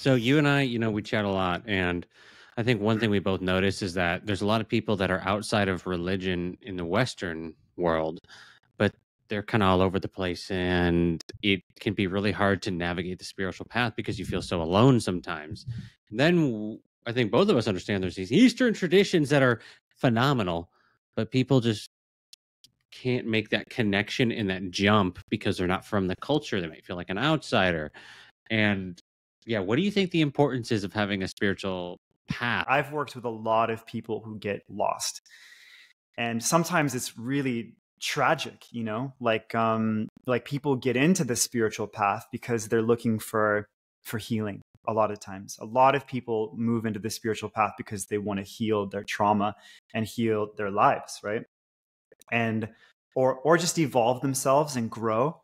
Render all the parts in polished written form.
So you and I, we chat a lot, and I think one thing we both notice is that there's a lot of people that are outside of religion in the Western world, but they're kind of all over the place, and it can be really hard to navigate the spiritual path because you feel so alone sometimes. And then I think both of us understand there's these Eastern traditions that are phenomenal, but people just can't make that connection and that jump because they're not from the culture. They might feel like an outsider. And yeah, what do you think the importance is of having a spiritual path? I've worked with a lot of people who get lost. And sometimes it's really tragic, like people get into the spiritual path because they're looking for healing. A lot of times, a lot of people move into the spiritual path because they want to heal their trauma and heal their lives, right? And or just evolve themselves and grow.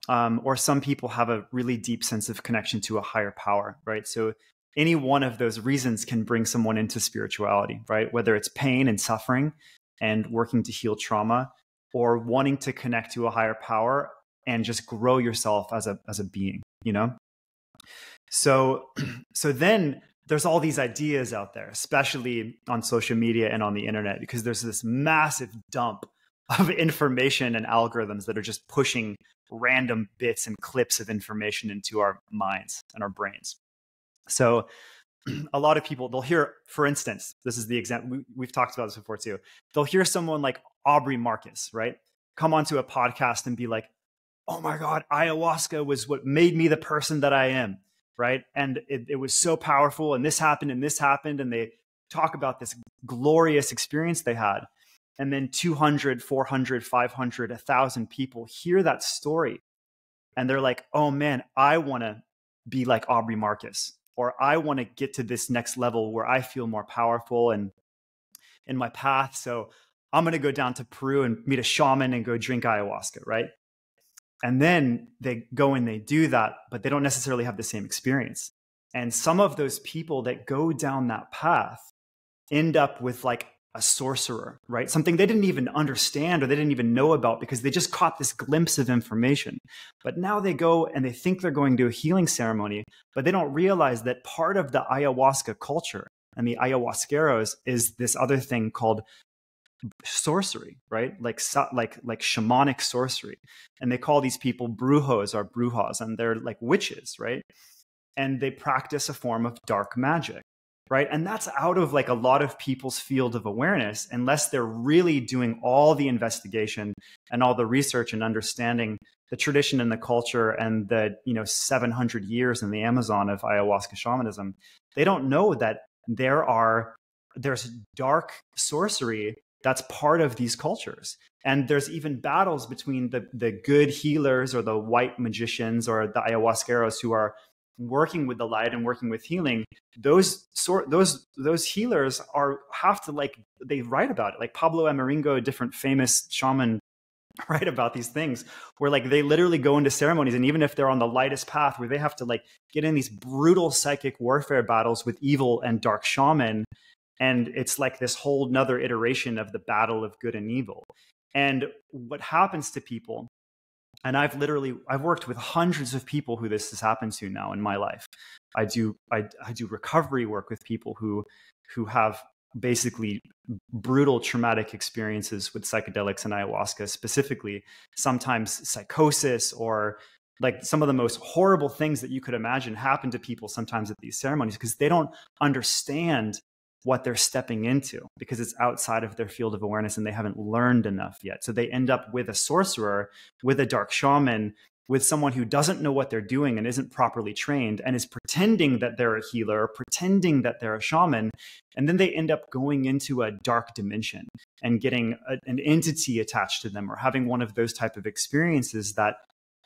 Or some people have a really deep sense of connection to a higher power, right? So any one of those reasons can bring someone into spirituality, right? Whether it's pain and suffering and working to heal trauma, or wanting to connect to a higher power and just grow yourself as a being, So then there's all these ideas out there, especially on social media and on the internet, because there's this massive dump of information and algorithms that are just pushing random bits and clips of information into our minds and our brains. So a lot of people, they'll hear, for instance, this is the example, we've talked about this before too. They'll hear someone like Aubrey Marcus, right? Come onto a podcast and be like, oh my God, ayahuasca was what made me the person that I am, right? And it was so powerful, and this happened and this happened. And they talk about this glorious experience they had. And then 200, 400, 500, 1,000 people hear that story. And they're like, oh man, I want to be like Aubrey Marcus, or I want to get to this next level where I feel more powerful and in my path. So I'm going to go down to Peru and meet a shaman and go drink ayahuasca, right? And then they go and they do that, but they don't necessarily have the same experience. And some of those people that go down that path end up with like a sorcerer, right? Something they didn't even understand or they didn't even know about because they just caught this glimpse of information. But now they go and they think they're going to a healing ceremony, but they don't realize that part of the ayahuasca culture and the ayahuasqueros is this other thing called sorcery, right? Like shamanic sorcery. And they call these people brujos or brujas, and they're like witches, right? And they practice a form of dark magic. Right. And that's out of like a lot of people's field of awareness, unless they're really doing all the investigation and all the research and understanding the tradition and the culture and the 700 years in the Amazon of ayahuasca shamanism. They don't know that there's dark sorcery that's part of these cultures. And there's even battles between the good healers or the white magicians or the ayahuasqueros who are working with the light and working with healing. Those healers they write about it. Like Pablo Amaringo, a different famous shaman, write about these things where like they literally go into ceremonies, and even if they're on the lightest path, where they have to like get in these brutal psychic warfare battles with evil and dark shaman, and it's like this whole nother iteration of the battle of good and evil. And what happens to people, and I've worked with hundreds of people who this has happened to now in my life. I do recovery work with people who have basically brutal traumatic experiences with psychedelics and ayahuasca, specifically sometimes psychosis, or like some of the most horrible things that you could imagine happen to people sometimes at these ceremonies, because they don't understand what they're stepping into because it's outside of their field of awareness and they haven't learned enough yet. So they end up with a sorcerer, with a dark shaman, with someone who doesn't know what they're doing and isn't properly trained and is pretending that they're a healer, pretending that they're a shaman. And then they end up going into a dark dimension and getting an entity attached to them, or having one of those type of experiences that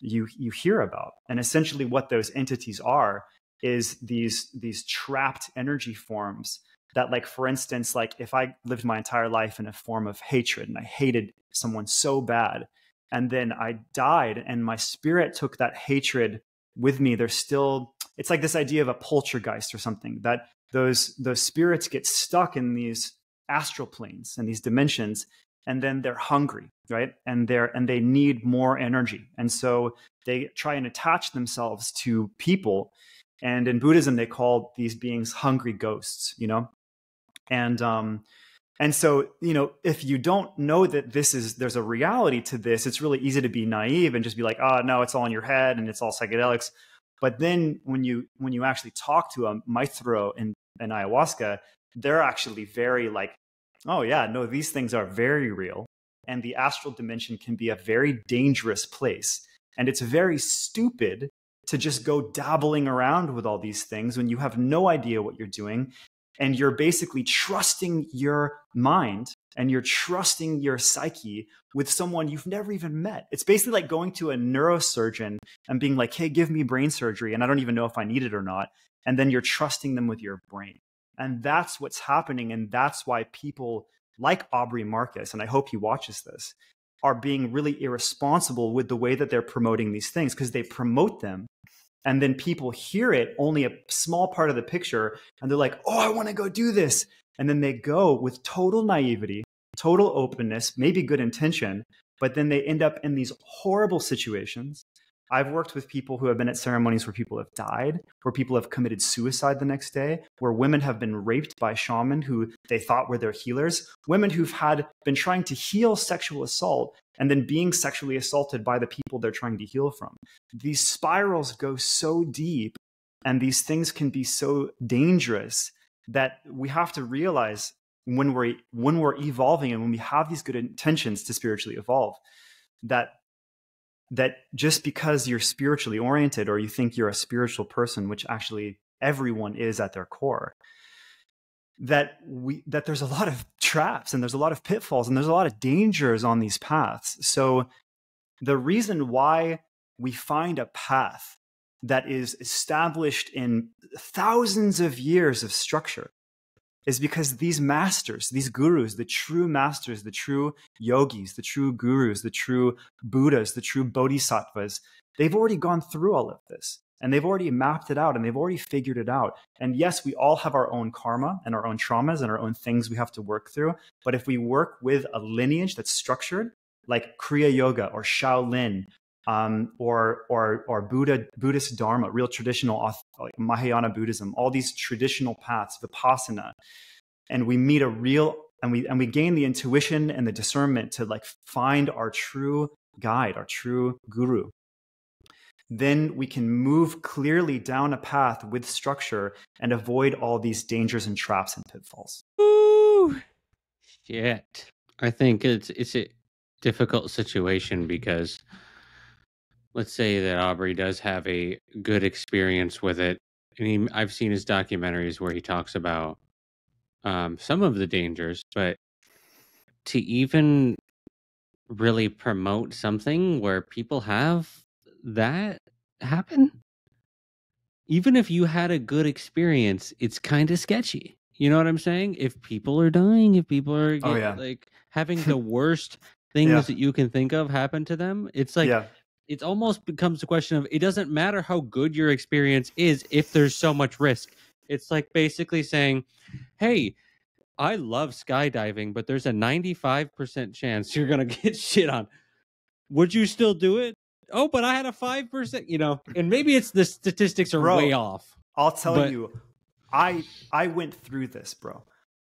you hear about. And essentially what those entities are is these trapped energy forms that, like, for instance, like if I lived my entire life in a form of hatred and I hated someone so bad, and then I died and my spirit took that hatred with me, it's like this idea of a poltergeist or something, that those spirits get stuck in these astral planes and these dimensions, and then they're hungry, right? And they need more energy. And so they try and attach themselves to people And in Buddhism, they call these beings hungry ghosts, you know? And so, you know, if you don't know that there's a reality to this, it's really easy to be naive and just be like, oh, no, it's all in your head and it's all psychedelics. But then when you actually talk to a maestro in ayahuasca, they're actually very like, oh yeah, no, these things are very real. And the astral dimension can be a very dangerous place. And it's very stupid to just go dabbling around with all these things when you have no idea what you're doing. And you're basically trusting your mind and you're trusting your psyche with someone you've never even met. It's basically like going to a neurosurgeon and being like, hey, give me brain surgery. And I don't even know if I need it or not. And then you're trusting them with your brain. And that's what's happening. And that's why people like Aubrey Marcus, and I hope he watches this, are being really irresponsible with the way that they're promoting these things, because they promote them. And then people hear it, only a small part of the picture, and they're like, oh, I want to go do this. And then they go with total naivety, total openness, maybe good intention, but then they end up in these horrible situations. I've worked with people who have been at ceremonies where people have died, where people have committed suicide the next day, where women have been raped by shaman who they thought were their healers, women who've been trying to heal sexual assault and then being sexually assaulted by the people they're trying to heal from. These spirals go so deep and these things can be so dangerous that we have to realize when we're evolving and when we have these good intentions to spiritually evolve, that just because you're spiritually oriented or you think you're a spiritual person, which actually everyone is at their core, that there's a lot of traps and there's a lot of pitfalls and there's a lot of dangers on these paths. So the reason why we find a path that is established in thousands of years of structure is because these masters, these gurus, the true masters, the true yogis, the true gurus, the true Buddhas, the true bodhisattvas, they've already gone through all of this and they've already mapped it out and they've already figured it out. And yes, we all have our own karma and our own traumas and our own things we have to work through. But if we work with a lineage that's structured, like Kriya Yoga or Shaolin, or Buddhist Dharma, real traditional, like Mahayana Buddhism, all these traditional paths, Vipassana, and we meet and we gain the intuition and the discernment to like find our true guide, our true guru. Then we can move clearly down a path with structure and avoid all these dangers and traps and pitfalls. Ooh, shit. I think it's a difficult situation because let's say that Aubrey does have a good experience with it. And I've seen his documentaries where he talks about some of the dangers, but to even really promote something where people have that happen, even if you had a good experience, it's kind of sketchy. You know what I'm saying? If people are dying, if people are like having the worst things that you can think of happen to them, it's like it almost becomes a question of it doesn't matter how good your experience is if there's so much risk. It's like basically saying, hey, I love skydiving, but there's a 95% chance you're going to get shit on. Would you still do it? Oh, but I had a 5%, you know, and maybe it's the statistics are way off. I'll tell you, I went through this, bro.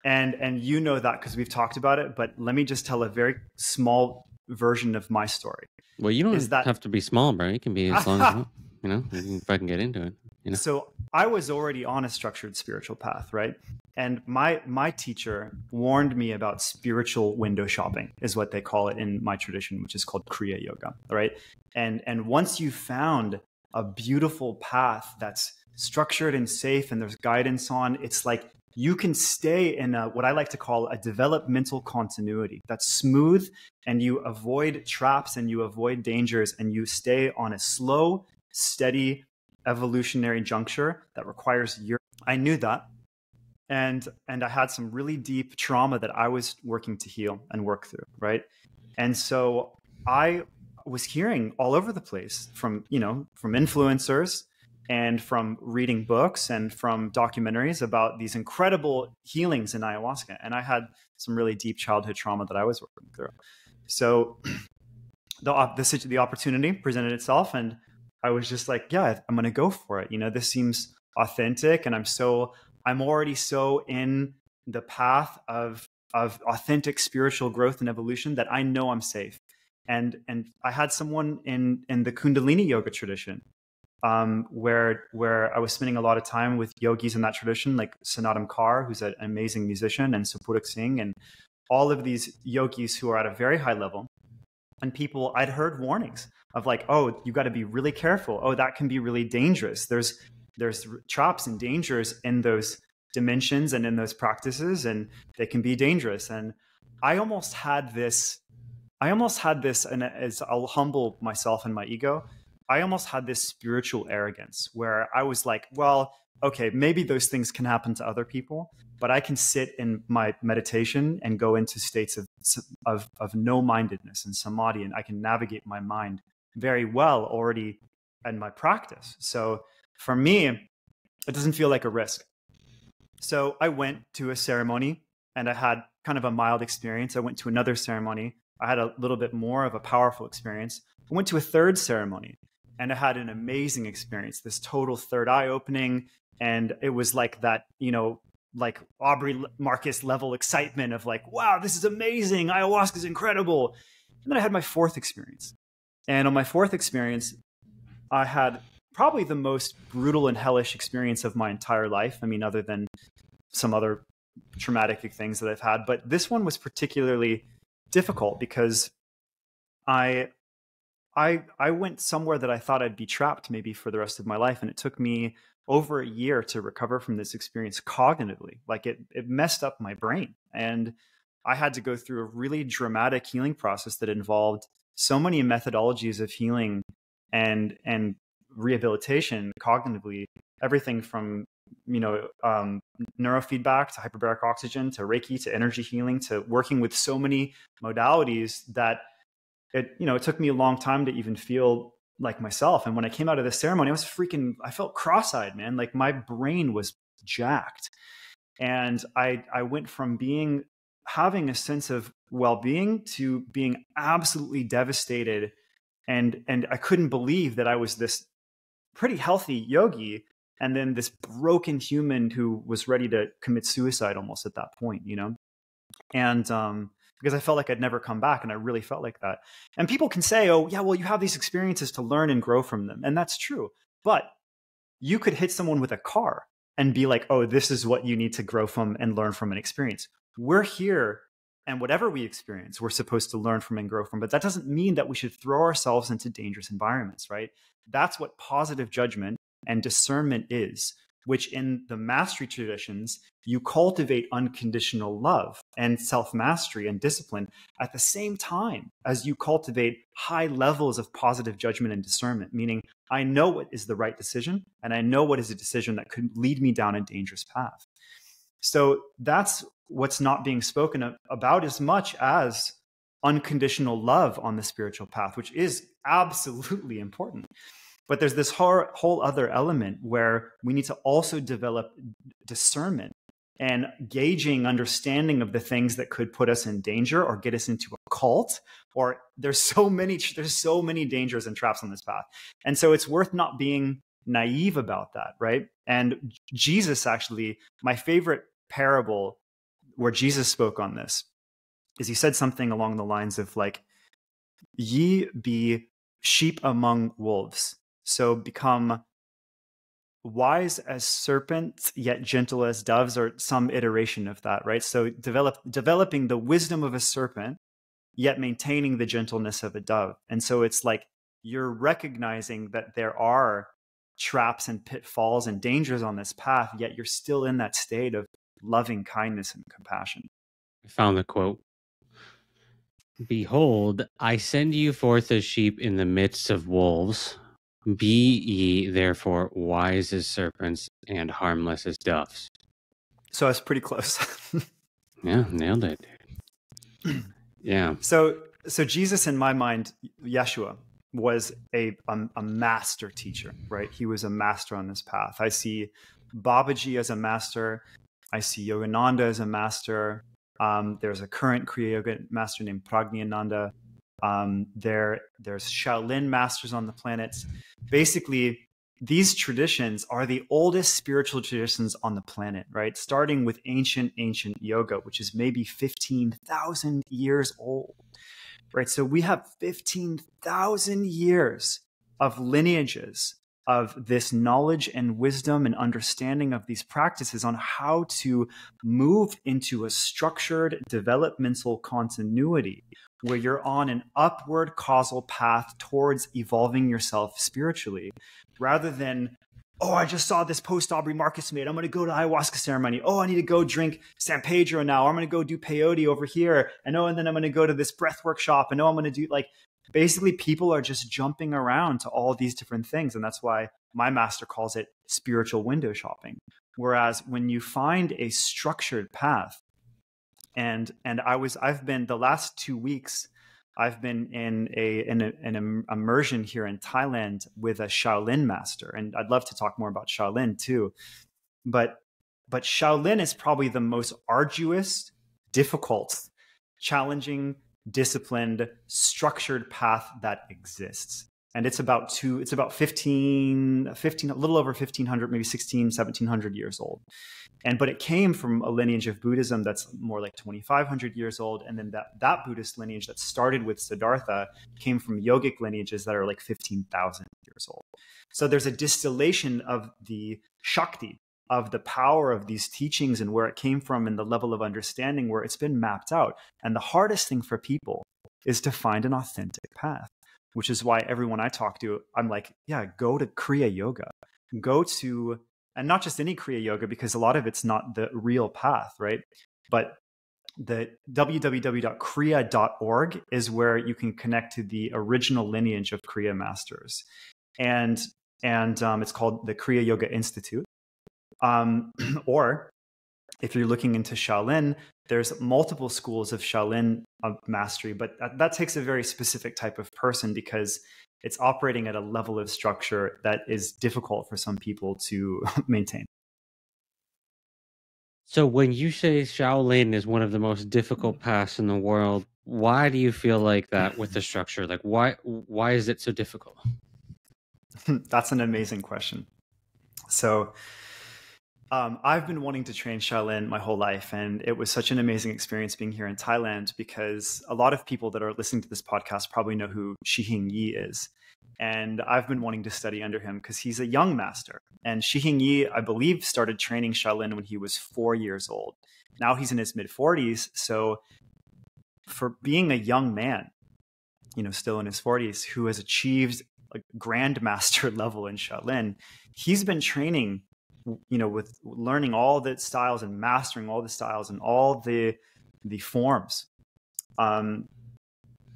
And you know that because we've talked about it, but let me just tell a very small version of my story. Well, you don't have to be small, bro. You can be as long as you know, if I can get into it. You know? So I was already on a structured spiritual path, right? And my teacher warned me about spiritual window shopping, is what they call it in my tradition, which is called Kriya Yoga, right? And once you found a beautiful path that's structured and safe and there's guidance on, it's like you can stay in what I like to call a developmental continuity that's smooth, and you avoid traps and you avoid dangers and you stay on a slow, steady evolutionary juncture that requires years. I knew that. And I had some really deep trauma that I was working to heal and work through, right? And so I was hearing all over the place from influencers and from reading books and from documentaries about these incredible healings in ayahuasca. And I had some really deep childhood trauma that I was working through. So the opportunity presented itself, and I was just like, yeah, I'm going to go for it. You know, this seems authentic, and I'm already so in the path of authentic spiritual growth and evolution that I know I'm safe. And I had someone in the Kundalini yoga tradition, where I was spending a lot of time with yogis in that tradition, like Sanatam Kaur, who's an amazing musician, and Supurak Singh, and all of these yogis who are at a very high level. And people, I'd heard warnings of like, oh, you got to be really careful. Oh, that can be really dangerous. There's traps and dangers in those dimensions and in those practices, and they can be dangerous. And I almost had this, and as I'll humble myself and my ego, I almost had this spiritual arrogance where I was like, well, okay, maybe those things can happen to other people, but I can sit in my meditation and go into states of no-mindedness and samadhi, and I can navigate my mind very well already in my practice. So for me, it doesn't feel like a risk. So I went to a ceremony and I had kind of a mild experience. I went to another ceremony. I had a little bit more of a powerful experience. I went to a third ceremony and I had an amazing experience, this total third eye opening. And it was like that, you know, like Aubrey Marcus level excitement of like, wow, this is amazing. Ayahuasca is incredible. And then I had my fourth experience. And on my fourth experience, I had probably the most brutal and hellish experience of my entire life. I mean, other than some other traumatic things that I've had. But this one was particularly difficult because I went somewhere that I thought I'd be trapped maybe for the rest of my life. And it took me over a year to recover from this experience cognitively. Like it messed up my brain. And I had to go through a really dramatic healing process that involved so many methodologies of healing and rehabilitation cognitively, everything from, you know, neurofeedback to hyperbaric oxygen to Reiki to energy healing to working with so many modalities that it took me a long time to even feel like myself. And when I came out of the ceremony, I felt cross-eyed, man. Like my brain was jacked. And I went from having a sense of well-being to being absolutely devastated. And I couldn't believe that I was this pretty healthy yogi and then this broken human who was ready to commit suicide almost at that point, you know? And because I felt like I'd never come back, and I really felt like that. And people can say, oh, yeah, well, you have these experiences to learn and grow from them. And that's true. But you could hit someone with a car and be like, oh, this is what you need to grow from and learn from an experience. We're here, and whatever we experience, we're supposed to learn from and grow from. But that doesn't mean that we should throw ourselves into dangerous environments, right? That's what positive judgment and discernment is, which in the mastery traditions, you cultivate unconditional love and self-mastery and discipline at the same time as you cultivate high levels of positive judgment and discernment, meaning I know what is the right decision and I know what is a decision that could lead me down a dangerous path. So that's what's not being spoken about as much as unconditional love on the spiritual path, which is absolutely important. But there's this whole other element where we need to also develop discernment and gauging understanding of the things that could put us in danger or get us into a cult. Or there's so many dangers and traps on this path. And so it's worth not being naive about that, right? And Jesus, actually, my favorite parable where Jesus spoke on this is he said something along the lines of like, ye be sheep among wolves. So become wise as serpents, yet gentle as doves, or some iteration of that, right? So developing the wisdom of a serpent, yet maintaining the gentleness of a dove. And so it's like you're recognizing that there are traps and pitfalls and dangers on this path, yet you're still in that state of loving kindness and compassion. I found the quote. Behold, I send you forth as sheep in the midst of wolves. Be ye therefore wise as serpents and harmless as doves. So it's pretty close. Yeah, nailed it, dude. Yeah. So Jesus, in my mind, Yeshua, was a master teacher, right? He was a master on this path. I see Babaji as a master. I see Yogananda as a master. There's a current Kriya Yoga master named Prajnananda. There's Shaolin masters on the planet. Basically, these traditions are the oldest spiritual traditions on the planet, right? Starting with ancient yoga, which is maybe 15,000 years old, right? So we have 15,000 years of lineages of this knowledge and wisdom and understanding of these practices on how to move into a structured developmental continuity where you're on an upward causal path towards evolving yourself spiritually, rather than, oh, I just saw this post Aubrey Marcus made, I'm going to go to ayahuasca ceremony. Oh, I need to go drink San Pedro now. I'm going to go do peyote over here. And then I'm going to go to this breath workshop. And I'm going to do, like, basically people are just jumping around to all these different things. And that's why my master calls it spiritual window shopping. Whereas when you find a structured path, and I've been, the last 2 weeks, I've been in an immersion here in Thailand with a Shaolin master, and I'd love to talk more about Shaolin too. But Shaolin is probably the most arduous, difficult, challenging, disciplined, structured path that exists. And it's about 15, a little over 1,500, maybe 16, 1,700 years old. But it came from a lineage of Buddhism that's more like 2,500 years old. And then that Buddhist lineage that started with Siddhartha came from yogic lineages that are like 15,000 years old. So there's a distillation of the Shakti, of the power of these teachings and where it came from and the level of understanding where it's been mapped out. And the hardest thing for people is to find an authentic path, which is why everyone I talk to, I'm like, yeah, go to Kriya Yoga. Go to, and not just any Kriya Yoga, because a lot of it's not the real path, right? But the www.kriya.org is where you can connect to the original lineage of Kriya masters. And it's called the Kriya Yoga Institute. Or if you're looking into Shaolin, there's multiple schools of Shaolin mastery, but that takes a very specific type of person because it's operating at a level of structure that is difficult for some people to maintain. So when you say Shaolin is one of the most difficult paths in the world, why do you feel like that with the structure? Like why is it so difficult? That's an amazing question. So I've been wanting to train Shaolin my whole life, and it was such an amazing experience being here in Thailand because a lot of people that are listening to this podcast probably know who Shihing Yi is. And I've been wanting to study under him because he's a young master. And Shihing Yi, I believe, started training Shaolin when he was 4 years old. Now he's in his mid-40s. So for being a young man, still in his 40s, who has achieved a grandmaster level in Shaolin, he's been training with learning all the styles and mastering all the styles and all the forms, and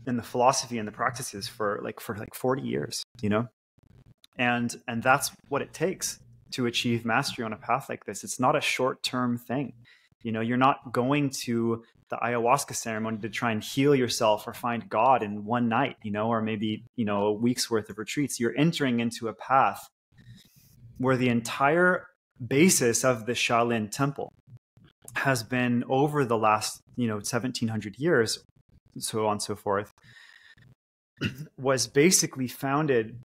the philosophy and the practices for 40 years, and that's what it takes to achieve mastery on a path like this. It's not a short-term thing. You're not going to the ayahuasca ceremony to try and heal yourself or find God in one night, or maybe, a week's worth of retreats. You're entering into a path where the entire basis of the Shaolin temple has been over the last 1,700 years, so on and so forth, was basically founded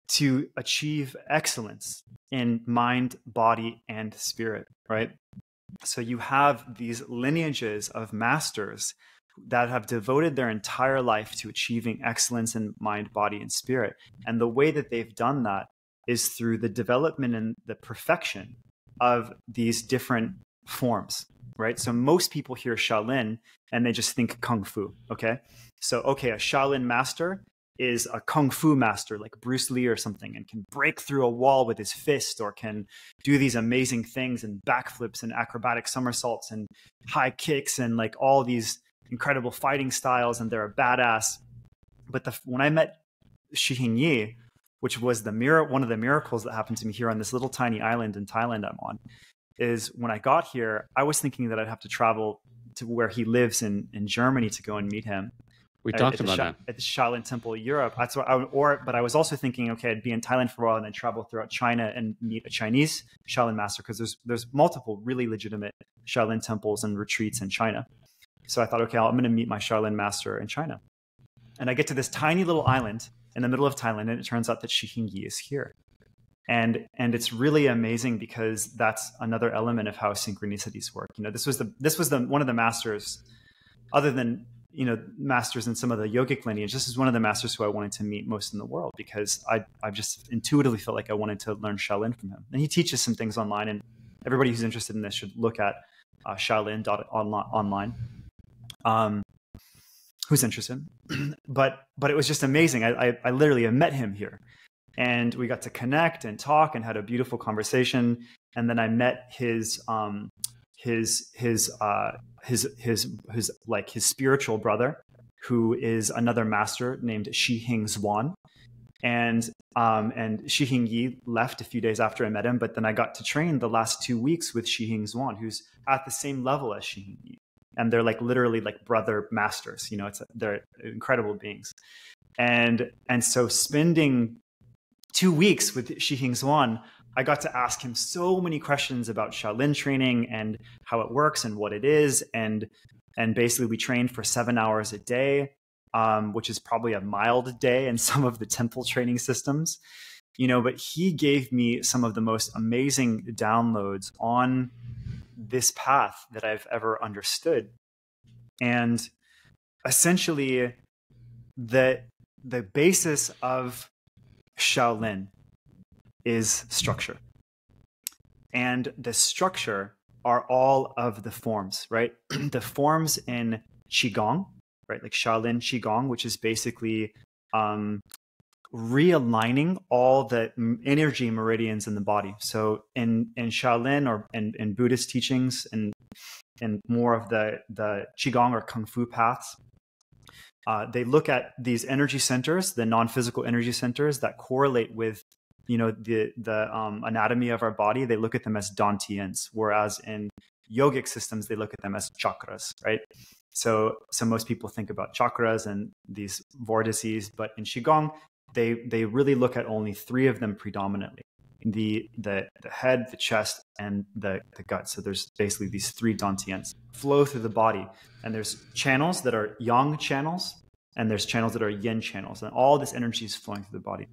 to achieve excellence in mind, body, and spirit, right? So you have these lineages of masters that have devoted their entire life to achieving excellence in mind, body, and spirit. And the way that they've done that is through the development and the perfection of these different forms, right? So most people hear Shaolin and they just think Kung Fu, okay? So, a Shaolin master is a Kung Fu master like Bruce Lee or something and can break through a wall with his fist or can do these amazing things and backflips and acrobatic somersaults and high kicks and like all these incredible fighting styles, and they're a badass. But when I met Shihing Yi, which was one of the miracles that happened to me here on this little tiny island in Thailand I'm on, is when I got here, I was thinking that I'd have to travel to where he lives in Germany to go and meet him. We talked about that. At the Shaolin Temple, Europe. That's what but I was also thinking, okay, I'd be in Thailand for a while and then travel throughout China and meet a Chinese Shaolin master, because there's multiple really legitimate Shaolin temples and retreats in China. So I thought, okay, I'm going to meet my Shaolin master in China. And I get to this tiny little island in the middle of Thailand, and it turns out that Shihing is here. And it's really amazing because that's another element of how synchronicities work. This was one of the masters, other than masters in some of the yogic lineage. This is one of the masters who I wanted to meet most in the world, because I just intuitively felt like I wanted to learn Shaolin from him. And he teaches some things online, and everybody who's interested in this should look at Shaolin.online. Who's interested? But it was just amazing. I literally met him here. And we got to connect and talk and had a beautiful conversation. And then I met his spiritual brother, who is another master named Shihing Zwan. And Shihing Yi left a few days after I met him, but then I got to train the last 2 weeks with Shihing Zwan, who's at the same level as Shihing Yi. And they're literally brother masters. They're incredible beings. And so spending 2 weeks with Shihing Zwan, I got to ask him so many questions about Shaolin training and how it works and what it is. And basically we trained for 7 hours a day, which is probably a mild day in some of the temple training systems, but he gave me some of the most amazing downloads on this path that I've ever understood. And essentially the basis of Shaolin is structure. And the structure are all of the forms, right? The forms in Qigong, right? Like Shaolin Qigong, which is basically realigning all the energy meridians in the body. So in Shaolin or in Buddhist teachings and more of the Qigong or Kung Fu paths, they look at these energy centers, the non-physical energy centers that correlate with, the anatomy of our body. They look at them as dantians, whereas in yogic systems, they look at them as chakras, right? So most people think about chakras and these vortices, but in Qigong, they really look at only 3 of them predominantly: the head, the chest, and the gut. So there's basically these 3 dantians flow through the body, and there's channels that are yang channels, and there's channels that are yin channels, and all this energy is flowing through the body.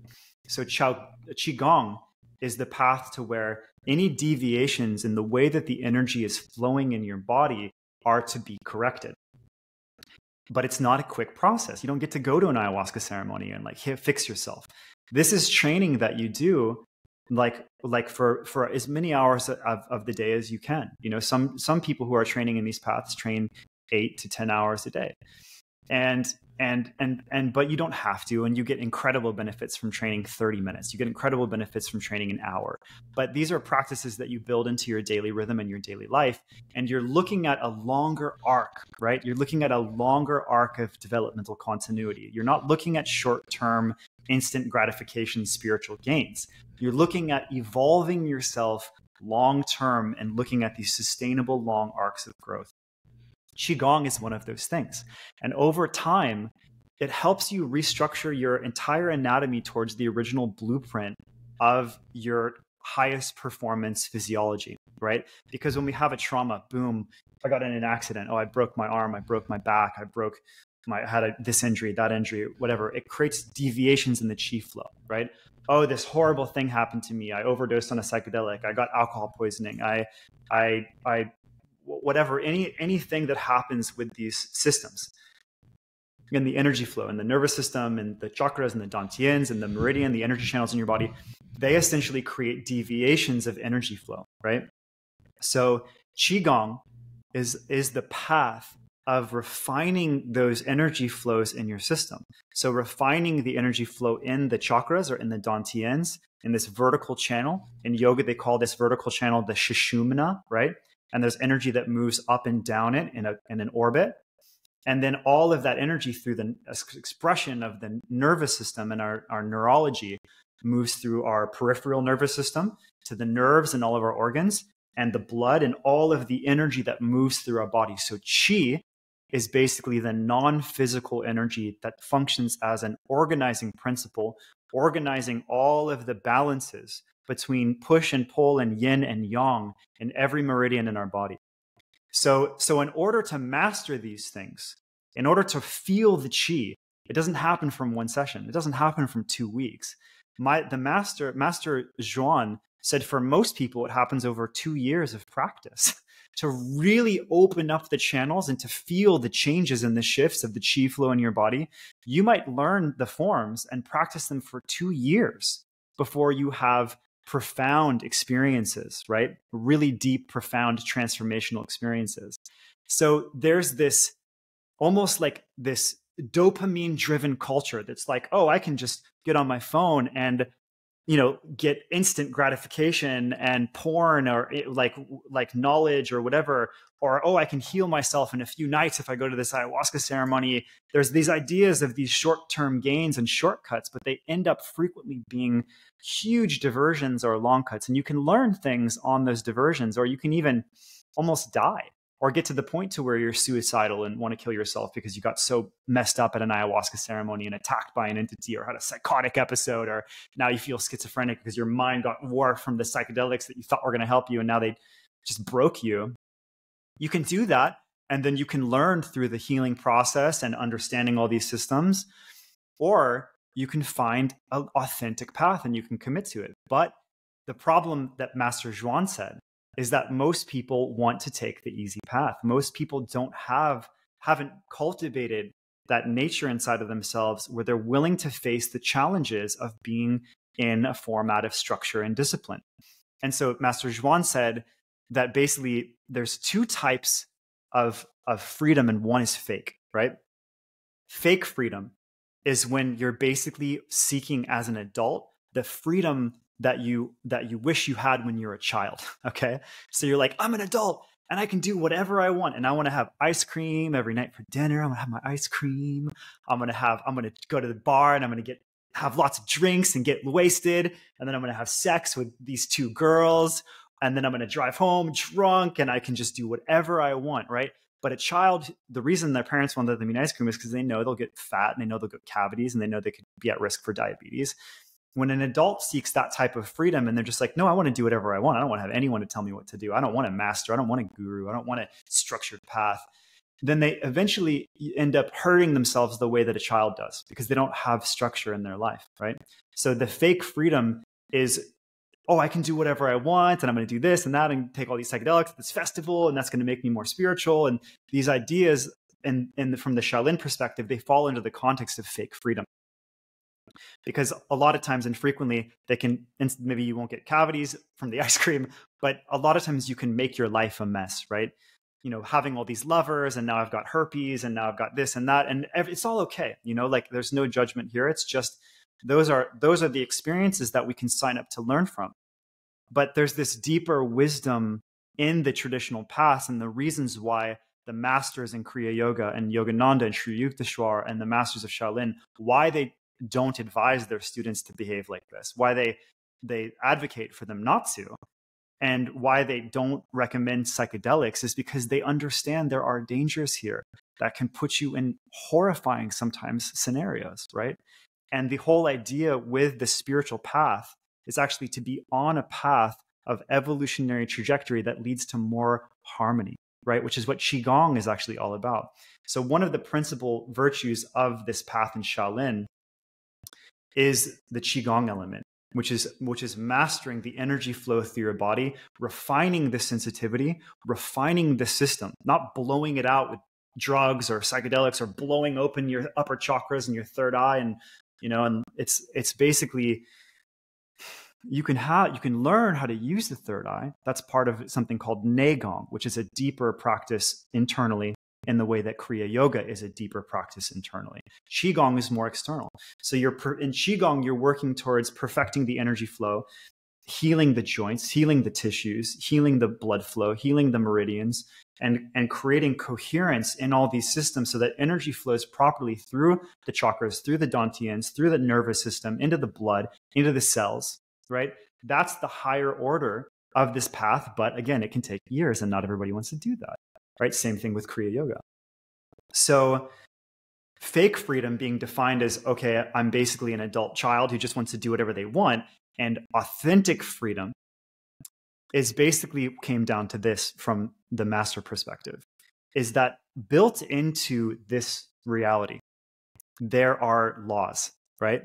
So Qigong is the path to where any deviations in the way that the energy is flowing in your body are to be corrected. But it's not a quick process. You don't get to go to an ayahuasca ceremony and fix yourself. This is training that you do for as many hours of the day as you can. Some people who are training in these paths train 8 to 10 hours a day. But you don't have to, and you get incredible benefits from training 30 minutes. You get incredible benefits from training an hour. But these are practices that you build into your daily rhythm and your daily life. And you're looking at a longer arc, right? You're looking at a longer arc of developmental continuity. You're not looking at short-term, instant gratification spiritual gains. You're looking at evolving yourself long-term and looking at these sustainable long arcs of growth. Qigong is one of those things. And over time, it helps you restructure your entire anatomy towards the original blueprint of your highest performance physiology, right? Because when we have a trauma, boom, I got in an accident. Oh, I broke my arm. I broke my back. I had this injury, that injury, whatever. It creates deviations in the chi flow, right? Oh, this horrible thing happened to me. I overdosed on a psychedelic. I got alcohol poisoning. Whatever, anything that happens with these systems and the energy flow and the nervous system and the chakras and the dantians and the meridian, the energy channels in your body, they essentially create deviations of energy flow, right? So Qigong is the path of refining those energy flows in your system. So refining the energy flow in the chakras or in the dantians, in this vertical channel. In yoga, they call this vertical channel the Sushumna, right? And there's energy that moves up and down it in an orbit. And then all of that energy through the expression of the nervous system and our neurology moves through our peripheral nervous system to the nerves and all of our organs and the blood and all of the energy that moves through our body. So qi is basically the non-physical energy that functions as an organizing principle, organizing all of the balances between push and pull and yin and yang in every meridian in our body. So in order to master these things, in order to feel the qi, It doesn't happen from one session. It doesn't happen from 2 weeks. Master Zhuan said for most people, it happens over 2 years of practice to really open up the channels and to feel the changes and the shifts of the qi flow in your body. You might learn the forms and practice them for 2 years before you have profound experiences, right? Really deep, profound transformational experiences. So there's this almost like this dopamine driven culture that's like, oh, I can just get on my phone and, you know, get instant gratification and porn or like knowledge or whatever, or, oh, I can heal myself in a few nights if I go to this ayahuasca ceremony. There's these ideas of these short-term gains and shortcuts, but they end up frequently being huge diversions or long cuts. And you can learn things on those diversions, or you can even almost die or get to the point to where you're suicidal and want to kill yourself because you got so messed up at an ayahuasca ceremony and attacked by an entity, or had a psychotic episode, or now you feel schizophrenic because your mind got warped from the psychedelics that you thought were going to help you and now they just broke you. You can do that, and then you can learn through the healing process and understanding all these systems, or you can find an authentic path and you can commit to it. But the problem that Master Zhuan said is that most people want to take the easy path. Most people haven't cultivated that nature inside of themselves where they're willing to face the challenges of being in a format of structure and discipline. And so Master Zhuan said that basically there's 2 types of freedom, and one is fake, right? Fake freedom is when you're basically seeking as an adult the freedom that you wish you had when you're a child. Okay. So you're like, I'm an adult and I can do whatever I want. And I want to have ice cream every night for dinner. I'm gonna have my ice cream. I'm gonna go to the bar and I'm gonna have lots of drinks and get wasted. And then I'm gonna have sex with these 2 girls. And then I'm gonna drive home drunk and I can just do whatever I want, right? But a child, the reason their parents want them to eat ice cream is because they know they'll get fat and they know they'll get cavities and they know they could be at risk for diabetes. When an adult seeks that type of freedom and they're just like, no, I want to do whatever I want. I don't want to have anyone to tell me what to do. I don't want a master. I don't want a guru. I don't want a structured path. Then they eventually end up hurting themselves the way that a child does because they don't have structure in their life, right? So the fake freedom is, oh, I can do whatever I want and I'm going to do this and that and take all these psychedelics at this festival and that's going to make me more spiritual. And these ideas, and from the Shaolin perspective, they fall into the context of fake freedom. Because a lot of times, infrequently, maybe you won't get cavities from the ice cream, but a lot of times you can make your life a mess, right? You know, having all these lovers and now I've got herpes and now I've got this and that, and it's all okay. You know, like there's no judgment here. It's just, those are the experiences that we can sign up to learn from. But there's this deeper wisdom in the traditional paths and the reasons why the masters in Kriya Yoga and Yogananda and Sri Yukteswar and the masters of Shaolin, why they don't advise their students to behave like this, why they advocate for them not to, and why they don't recommend psychedelics is because they understand there are dangers here that can put you in horrifying sometimes scenarios, right? And the whole idea with the spiritual path is actually to be on a path of evolutionary trajectory that leads to more harmony, right? Which is what Qigong is actually all about. So one of the principal virtues of this path in Shaolin is the Qigong element, which is mastering the energy flow through your body, refining the sensitivity, refining the system, not blowing it out with drugs or psychedelics or blowing open your upper chakras and your third eye. And, you know, and it's basically, you can learn how to use the third eye. That's part of something called Neigong, which is a deeper practice internally in the way that Kriya Yoga is a deeper practice internally. Qigong is more external. So in Qigong, you're working towards perfecting the energy flow, healing the joints, healing the tissues, healing the blood flow, healing the meridians, and creating coherence in all these systems so that energy flows properly through the chakras, through the dantians, through the nervous system, into the blood, into the cells, right? That's the higher order of this path. But again, it can take years and not everybody wants to do that. Right? Same thing with Kriya Yoga. So fake freedom being defined as, okay, I'm basically an adult child who just wants to do whatever they want. And authentic freedom is basically came down to this from the master perspective, is that built into this reality there are laws, right?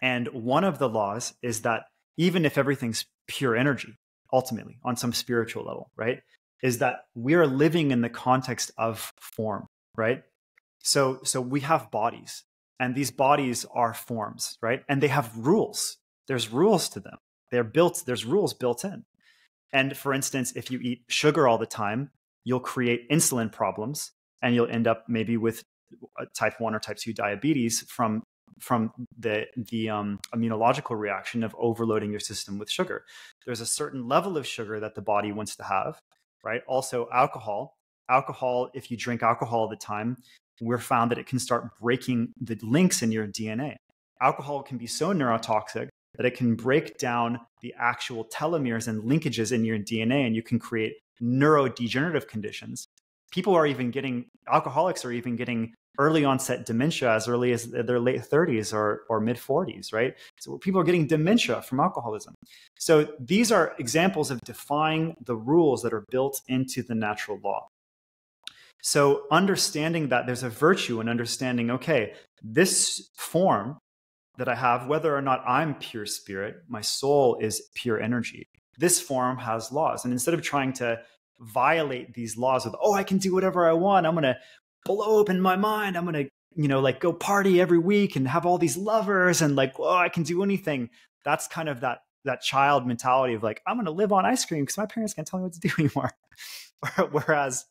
And one of the laws is that even if everything's pure energy, ultimately, on some spiritual level, right, is that we are living in the context of form, right? So we have bodies, and these bodies are forms, right? And they have rules. There's rules to them. There's rules built in. And for instance, if you eat sugar all the time, you'll create insulin problems, and you'll end up maybe with type 1 or type 2 diabetes from the immunological reaction of overloading your system with sugar. There's a certain level of sugar that the body wants to have, right? Also, alcohol, if you drink alcohol all the time, we're found that it can start breaking the links in your DNA. Alcohol can be so neurotoxic that it can break down the actual telomeres and linkages in your DNA, and you can create neurodegenerative conditions. Alcoholics are even getting early onset dementia as early as their late 30s or mid 40s, right? So people are getting dementia from alcoholism. So these are examples of defying the rules that are built into the natural law. So understanding that there's a virtue in understanding, okay, this form that I have, whether or not I'm pure spirit, my soul is pure energy. This form has laws. And instead of trying to violate these laws with, I can do whatever I want, I'm going to blow open my mind, I'm going to, go party every week and have all these lovers and I can do anything. That's kind of that child mentality of I'm going to live on ice cream because my parents can't tell me what to do anymore. Whereas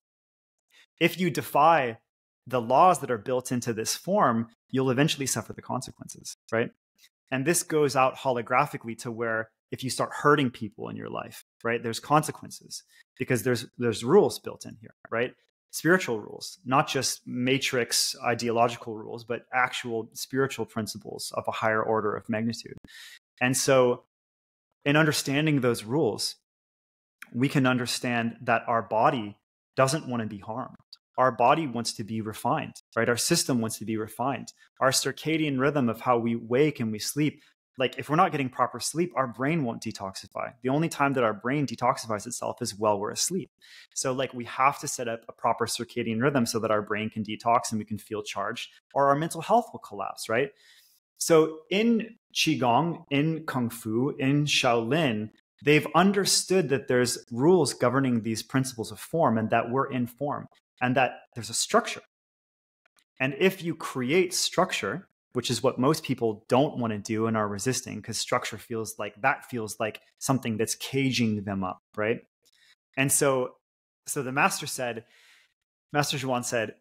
if you defy the laws that are built into this form, you'll eventually suffer the consequences, right? And this goes out holographically to where if you start hurting people in your life, right, there's consequences because there's rules built in here, right? Spiritual rules, not just matrix ideological rules, but actual spiritual principles of a higher order of magnitude. And so in understanding those rules, we can understand that our body doesn't want to be harmed. Our body wants to be refined, right? Our system wants to be refined. Our circadian rhythm of how we wake and we sleep, if we're not getting proper sleep, our brain won't detoxify. The only time that our brain detoxifies itself is while we're asleep. So we have to set up a proper circadian rhythm so that our brain can detox and we can feel charged, or our mental health will collapse, right? So in Qigong, in Kung Fu, in Shaolin, they've understood that there's rules governing these principles of form and that we're in form and that there's a structure. And if you create structure, which is what most people don't want to do and are resisting because structure feels like something that's caging them up, right? And so the Master Zhuan said,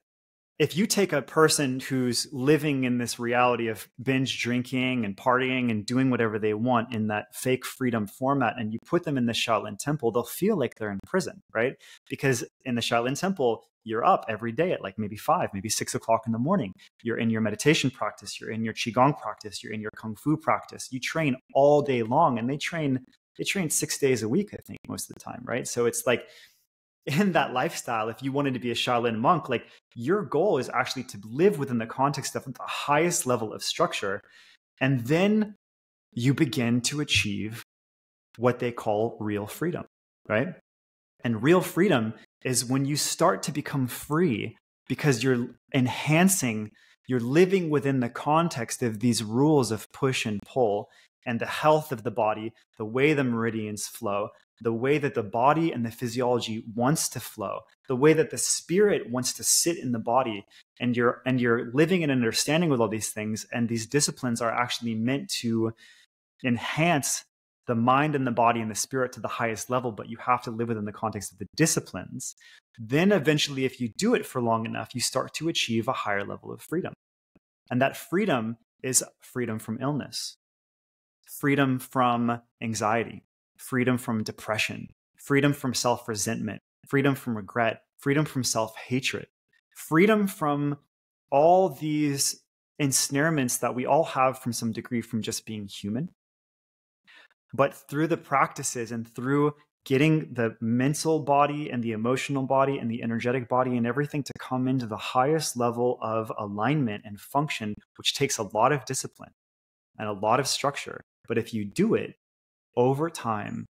if you take a person who's living in this reality of binge drinking and partying and doing whatever they want in that fake freedom format, and you put them in the Shaolin temple, they'll feel like they're in prison, right? Because in the Shaolin temple, you're up every day at maybe 5, maybe 6 o'clock in the morning. You're in your meditation practice, you're in your Qigong practice, you're in your Kung Fu practice. You train all day long, and they train 6 days a week, I think, most of the time, right? So it's in that lifestyle, if you wanted to be a Shaolin monk, your goal is actually to live within the context of the highest level of structure. And then you begin to achieve what they call real freedom, right? And real freedom is when you start to become free because you're living within the context of these rules of push and pull and the health of the body, the way the meridians flow, the way that the body and the physiology wants to flow, the way that the spirit wants to sit in the body, and you're living in understanding with all these things. And these disciplines are actually meant to enhance the mind and the body and the spirit to the highest level, but you have to live within the context of the disciplines. Then eventually, if you do it for long enough, you start to achieve a higher level of freedom. And that freedom is freedom from illness, freedom from anxiety, freedom from depression, freedom from self-resentment, freedom from regret, freedom from self-hatred, freedom from all these ensnarements that we all have from some degree from just being human. But through the practices and through getting the mental body and the emotional body and the energetic body and everything to come into the highest level of alignment and function, which takes a lot of discipline and a lot of structure. But if you do it over time,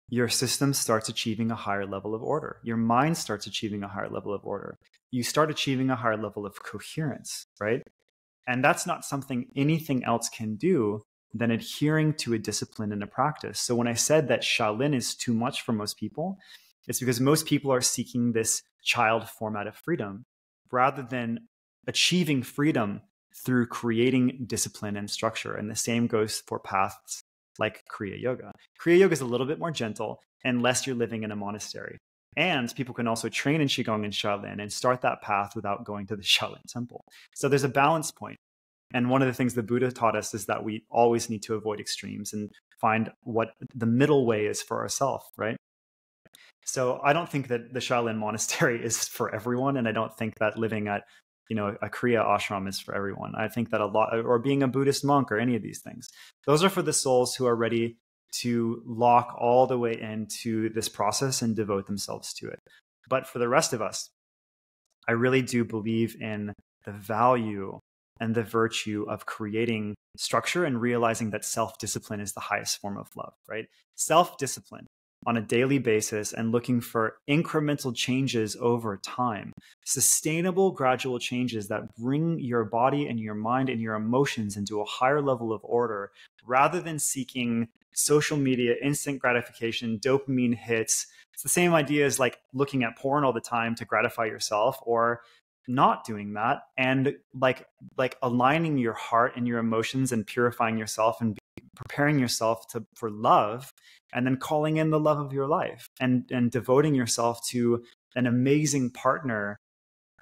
your system starts achieving a higher level of order. Your mind starts achieving a higher level of order. You start achieving a higher level of coherence, right? And that's not something anything else can do than adhering to a discipline and a practice. So when I said that Shaolin is too much for most people, it's because most people are seeking this child format of freedom rather than achieving freedom through creating discipline and structure. And the same goes for paths like Kriya Yoga. Kriya Yoga is a little bit more gentle unless you're living in a monastery. And people can also train in Qigong and Shaolin and start that path without going to the Shaolin temple. So there's a balance point. And one of the things the Buddha taught us is that we always need to avoid extremes and find what the middle way is for ourselves, right? So I don't think that the Shaolin monastery is for everyone. And I don't think that living at, a Kriya ashram is for everyone. I think that or being a Buddhist monk or any of these things, those are for the souls who are ready to lock all the way into this process and devote themselves to it. But for the rest of us, I really do believe in the value and the virtue of creating structure and realizing that self-discipline is the highest form of love, right? Self-discipline on a daily basis and looking for incremental changes over time, sustainable, gradual changes that bring your body and your mind and your emotions into a higher level of order, rather than seeking social media, instant gratification, dopamine hits. It's the same idea as like looking at porn all the time to gratify yourself, or not doing that and like aligning your heart and your emotions and purifying yourself and preparing yourself for love, and then calling in the love of your life and devoting yourself to an amazing partner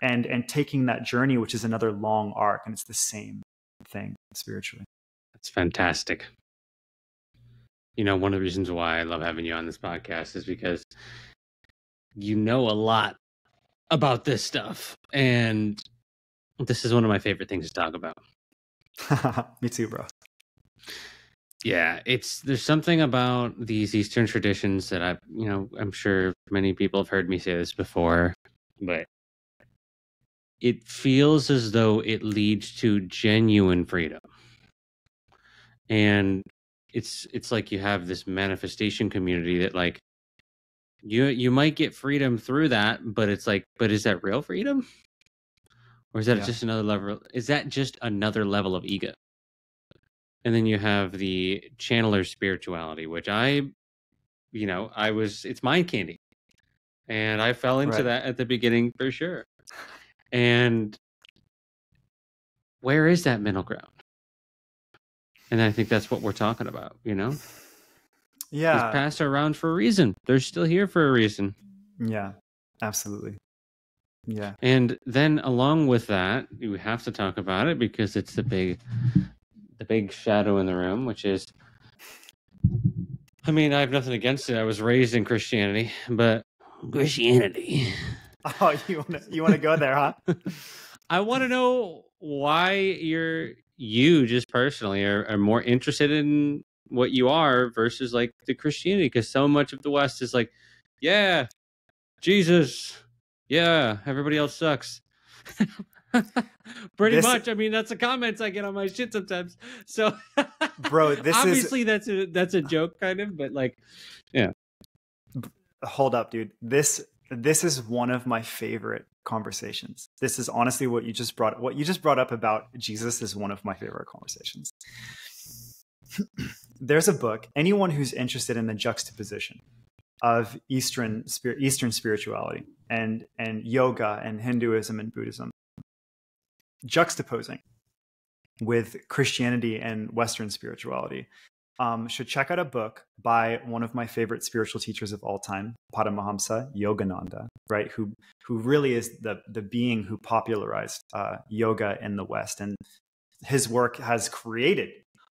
and taking that journey, which is another long arc. And it's the same thing spiritually. That's fantastic. One of the reasons why I love having you on this podcast is because you know a lot about this stuff. And this is one of my favorite things to talk about. Me too, bro. Yeah, there's something about these Eastern traditions that I'm sure many people have heard me say this before, but it feels as though it leads to genuine freedom. And it's like you have this manifestation community that like you might get freedom through that, but it's like, but is that real freedom? Or is that just another level? Is that just another level of ego? And then you have the channeler spirituality, which it's mind candy. And I fell into that at the beginning for sure. And where is that middle ground? And I think that's what we're talking about, Yeah. These paths are around for a reason. They're still here for a reason. Yeah, absolutely. Yeah. And then along with that, you have to talk about it because it's the big shadow in the room, which is, I mean, I have nothing against it. I was raised in Christianity, but Christianity. Oh, you want to go there, huh? I want to know why you just personally are more interested in what you are versus like the Christianity, because so much of the West is like, yeah, Jesus, yeah, everybody else sucks. Pretty much. I mean, that's the comments I get on my shit sometimes. So, bro, obviously that's a joke, kind of, but like, yeah. Hold up, dude. This is one of my favorite conversations. This is honestly what you just brought up about Jesus is one of my favorite conversations. There's a book. Anyone who's interested in the juxtaposition of Eastern spirituality and yoga and Hinduism and Buddhism, juxtaposing with Christianity and Western spirituality, should check out a book by one of my favorite spiritual teachers of all time, Paramahamsa Yogananda, right? Who really is the being who popularized yoga in the West, and his work has created.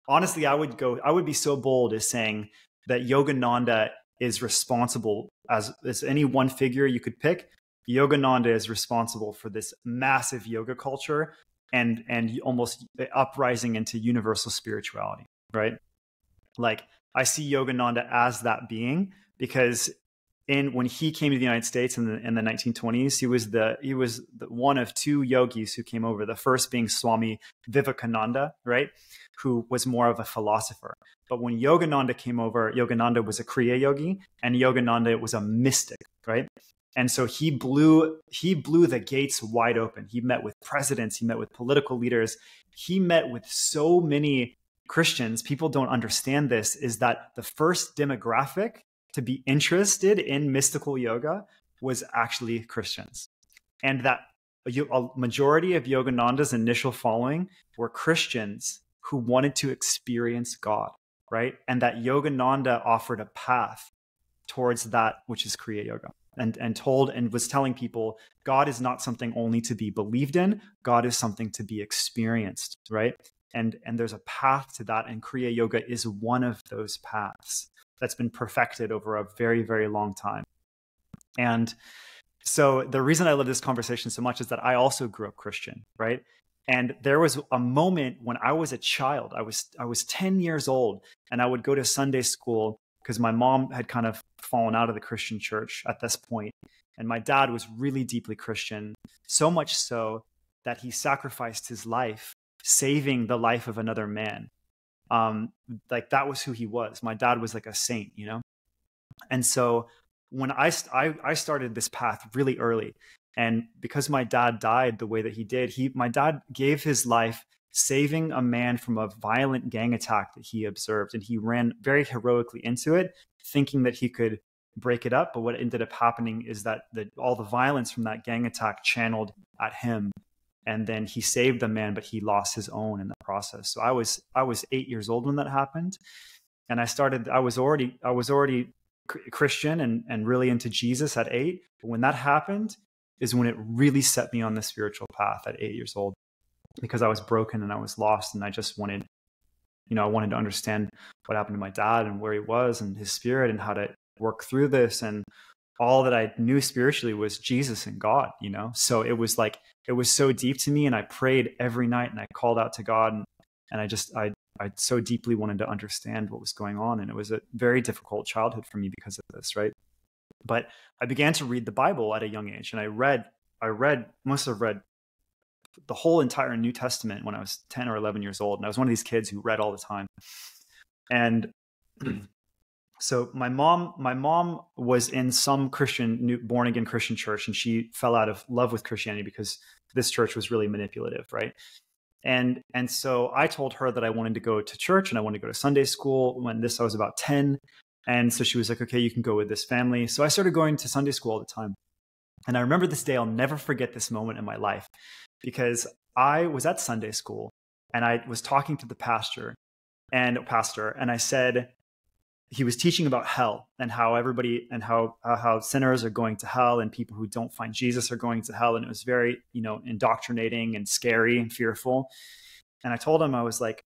Honestly, I would be so bold as saying that Yogananda is responsible, as any one figure you could pick. Yogananda is responsible for this massive yoga culture and almost uprising into universal spirituality, right? Like, I see Yogananda as that being because when he came to the United States in the 1920s, he was the one of two yogis who came over. The first being Swami Vivekananda, right, who was more of a philosopher. But when Yogananda came over, Yogananda was a Kriya yogi, and Yogananda was a mystic, right? And so he blew the gates wide open. He met with presidents, he met with political leaders, he met with so many Christians. People don't understand this, is that the first demographic to be interested in mystical yoga was actually Christians. And that a majority of Yogananda's initial following were Christians who wanted to experience God, right? And that Yogananda offered a path towards that, which is Kriya Yoga. And was telling people, God is not something only to be believed in, God is something to be experienced, right? And there's a path to that, and Kriya Yoga is one of those paths that's been perfected over a very, very long time. And so the reason I love this conversation so much is that I also grew up Christian, right? And there was a moment when I was a child, I was 10 years old, and I would go to Sunday school because my mom had kind of fallen out of the Christian church at this point. And my dad was really deeply Christian, so much so that he sacrificed his life, saving the life of another man. Like that was who he was. My dad was like a saint, you know? And so when I started this path really early, and because my dad died the way that he did, my dad gave his life saving a man from a violent gang attack that he observed. And he ran very heroically into it, thinking that he could break it up. But what ended up happening is that all the violence from that gang attack channeled at him. And then he saved the man, but he lost his own in the process. So I was 8 years old when that happened. And I was already Christian and really into Jesus at 8. But when that happened is when it really set me on the spiritual path at 8 years old, because I was broken and I was lost, and I just wanted, I wanted to understand what happened to my dad and where he was and his spirit and how to work through this. And all that I knew spiritually was Jesus and God, So it was so deep to me, and I prayed every night and I called out to God, and I so deeply wanted to understand what was going on. And it was a very difficult childhood for me because of this, right? But I began to read the Bible at a young age, and I must have read the whole entire New Testament when I was 10 or 11 years old. And I was one of these kids who read all the time. And so my mom was in some born again Christian church, and she fell out of love with Christianity because this church was really manipulative, right? And so I told her that I wanted to go to church and I wanted to go to Sunday school I was about 10. And so she was like, okay, you can go with this family. So I started going to Sunday school all the time. And I remember this day, I'll never forget this moment in my life, because I was at Sunday school and I was talking to the pastor, and I said, he was teaching about hell and how everybody and how sinners are going to hell and people who don't find Jesus are going to hell. And it was very, indoctrinating and scary and fearful. And I told him, I was like,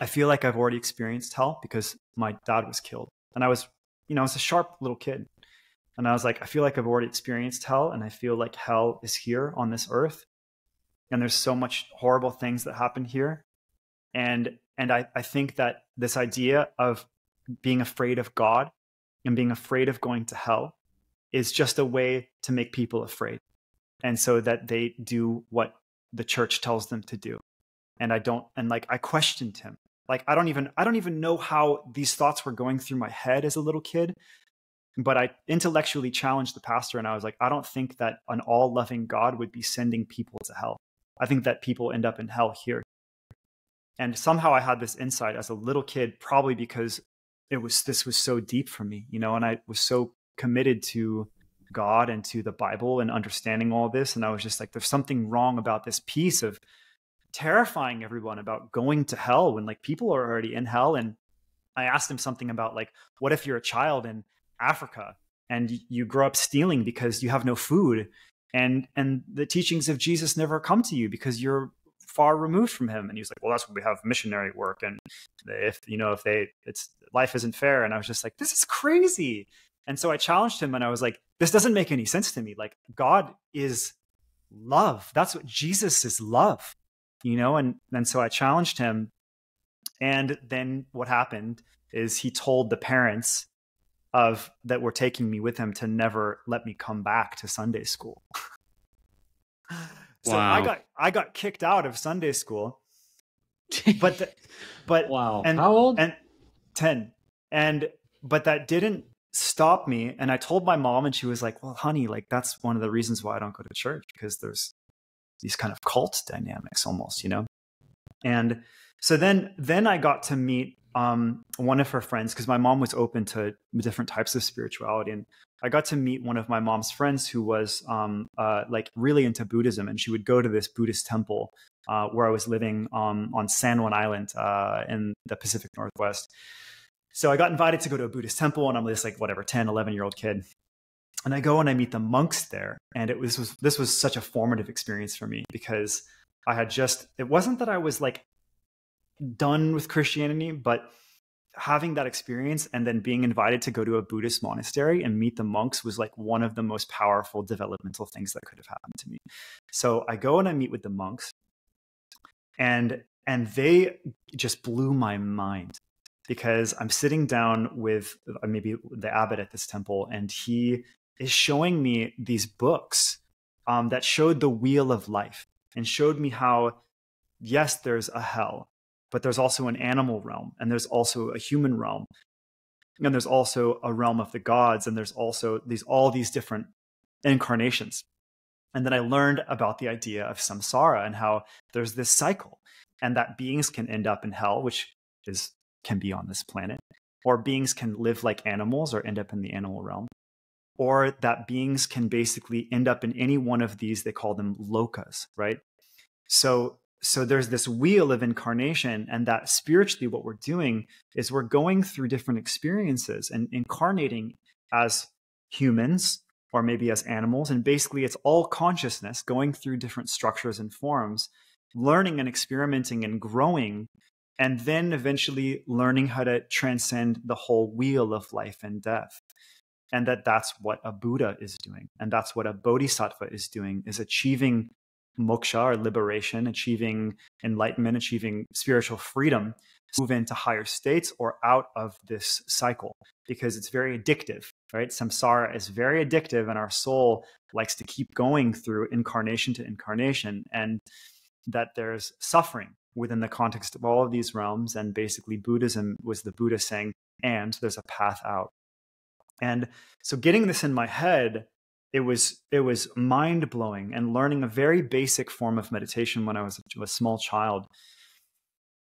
I feel like I've already experienced hell because my dad was killed. And I was a sharp little kid. And I was like, I feel like I've already experienced hell, and I feel like hell is here on this earth. And there's so much horrible things that happen here. And I think that this idea of being afraid of God and being afraid of going to hell is just a way to make people afraid. And so that they do what the church tells them to do. And I questioned him. Like, I don't even know how these thoughts were going through my head as a little kid, but I intellectually challenged the pastor, and I was like, I don't think that an all-loving God would be sending people to hell. I think that people end up in hell here. And somehow I had this insight as a little kid, probably because this was so deep for me, and I was so committed to God and to the Bible and understanding all this. And I was just like, there's something wrong about this piece of terrifying everyone about going to hell when people are already in hell. And I asked him something about what if you're a child in Africa and you grow up stealing because you have no food, and the teachings of Jesus never come to you because you're far removed from him. And he was like, well, that's what we have missionary work. And life isn't fair. And I was just like, this is crazy. And so I challenged him, and I was like, this doesn't make any sense to me. God is love. That's what Jesus is, love, and so I challenged him. And then what happened is he told the parents that were taking me with him to never let me come back to Sunday school. So wow. I got kicked out of Sunday school, but wow. And how old? And 10. But that didn't stopped me, and I told my mom, and she was like, well, honey, like that's one of the reasons why I don't go to church, because there's these kind of cult dynamics almost, you know? And so then I got to meet one of her friends, because my mom was open to different types of spirituality. And I got to meet one of my mom's friends who was like really into Buddhism. And she would go to this Buddhist temple where I was living on San Juan Island in the Pacific Northwest. So I got invited to go to a Buddhist temple, and I'm this like whatever, 10, 11-year-old kid. And I go and I meet the monks there. And this was such a formative experience for me, because I had it wasn't that I was like done with Christianity, but having that experience and then being invited to go to a Buddhist monastery and meet the monks was like one of the most powerful developmental things that could have happened to me. So I go and I meet with the monks, and they just blew my mind, because I'm sitting down with maybe the abbot at this temple, and he is showing me these books that showed the wheel of life and showed me how, yes, there's a hell, but there's also an animal realm, and there's also a human realm, and there's also a realm of the gods, and there's also all these different incarnations. And then I learned about the idea of samsara and how there's this cycle, and that beings can end up in hell, which can be on this planet, or beings can live like animals or end up in the animal realm, or that beings can basically end up in any one of these. They call them lokas, right? So there's this wheel of incarnation, and that spiritually what we're doing is we're going through different experiences and incarnating as humans or maybe as animals. And basically it's all consciousness going through different structures and forms, learning and experimenting and growing, and then eventually learning how to transcend the whole wheel of life and death. And that's what a Buddha is doing. And that's what a Bodhisattva is doing, is achieving moksha or liberation, achieving enlightenment, achieving spiritual freedom, move into higher states or out of this cycle, because it's very addictive, right? Samsara is very addictive, and our soul likes to keep going through incarnation to incarnation, and that there's suffering within the context of all of these realms. And basically Buddhism was the Buddha saying, and there's a path out. And so getting this in my head, it was mind-blowing, and learning a very basic form of meditation when I was a small child.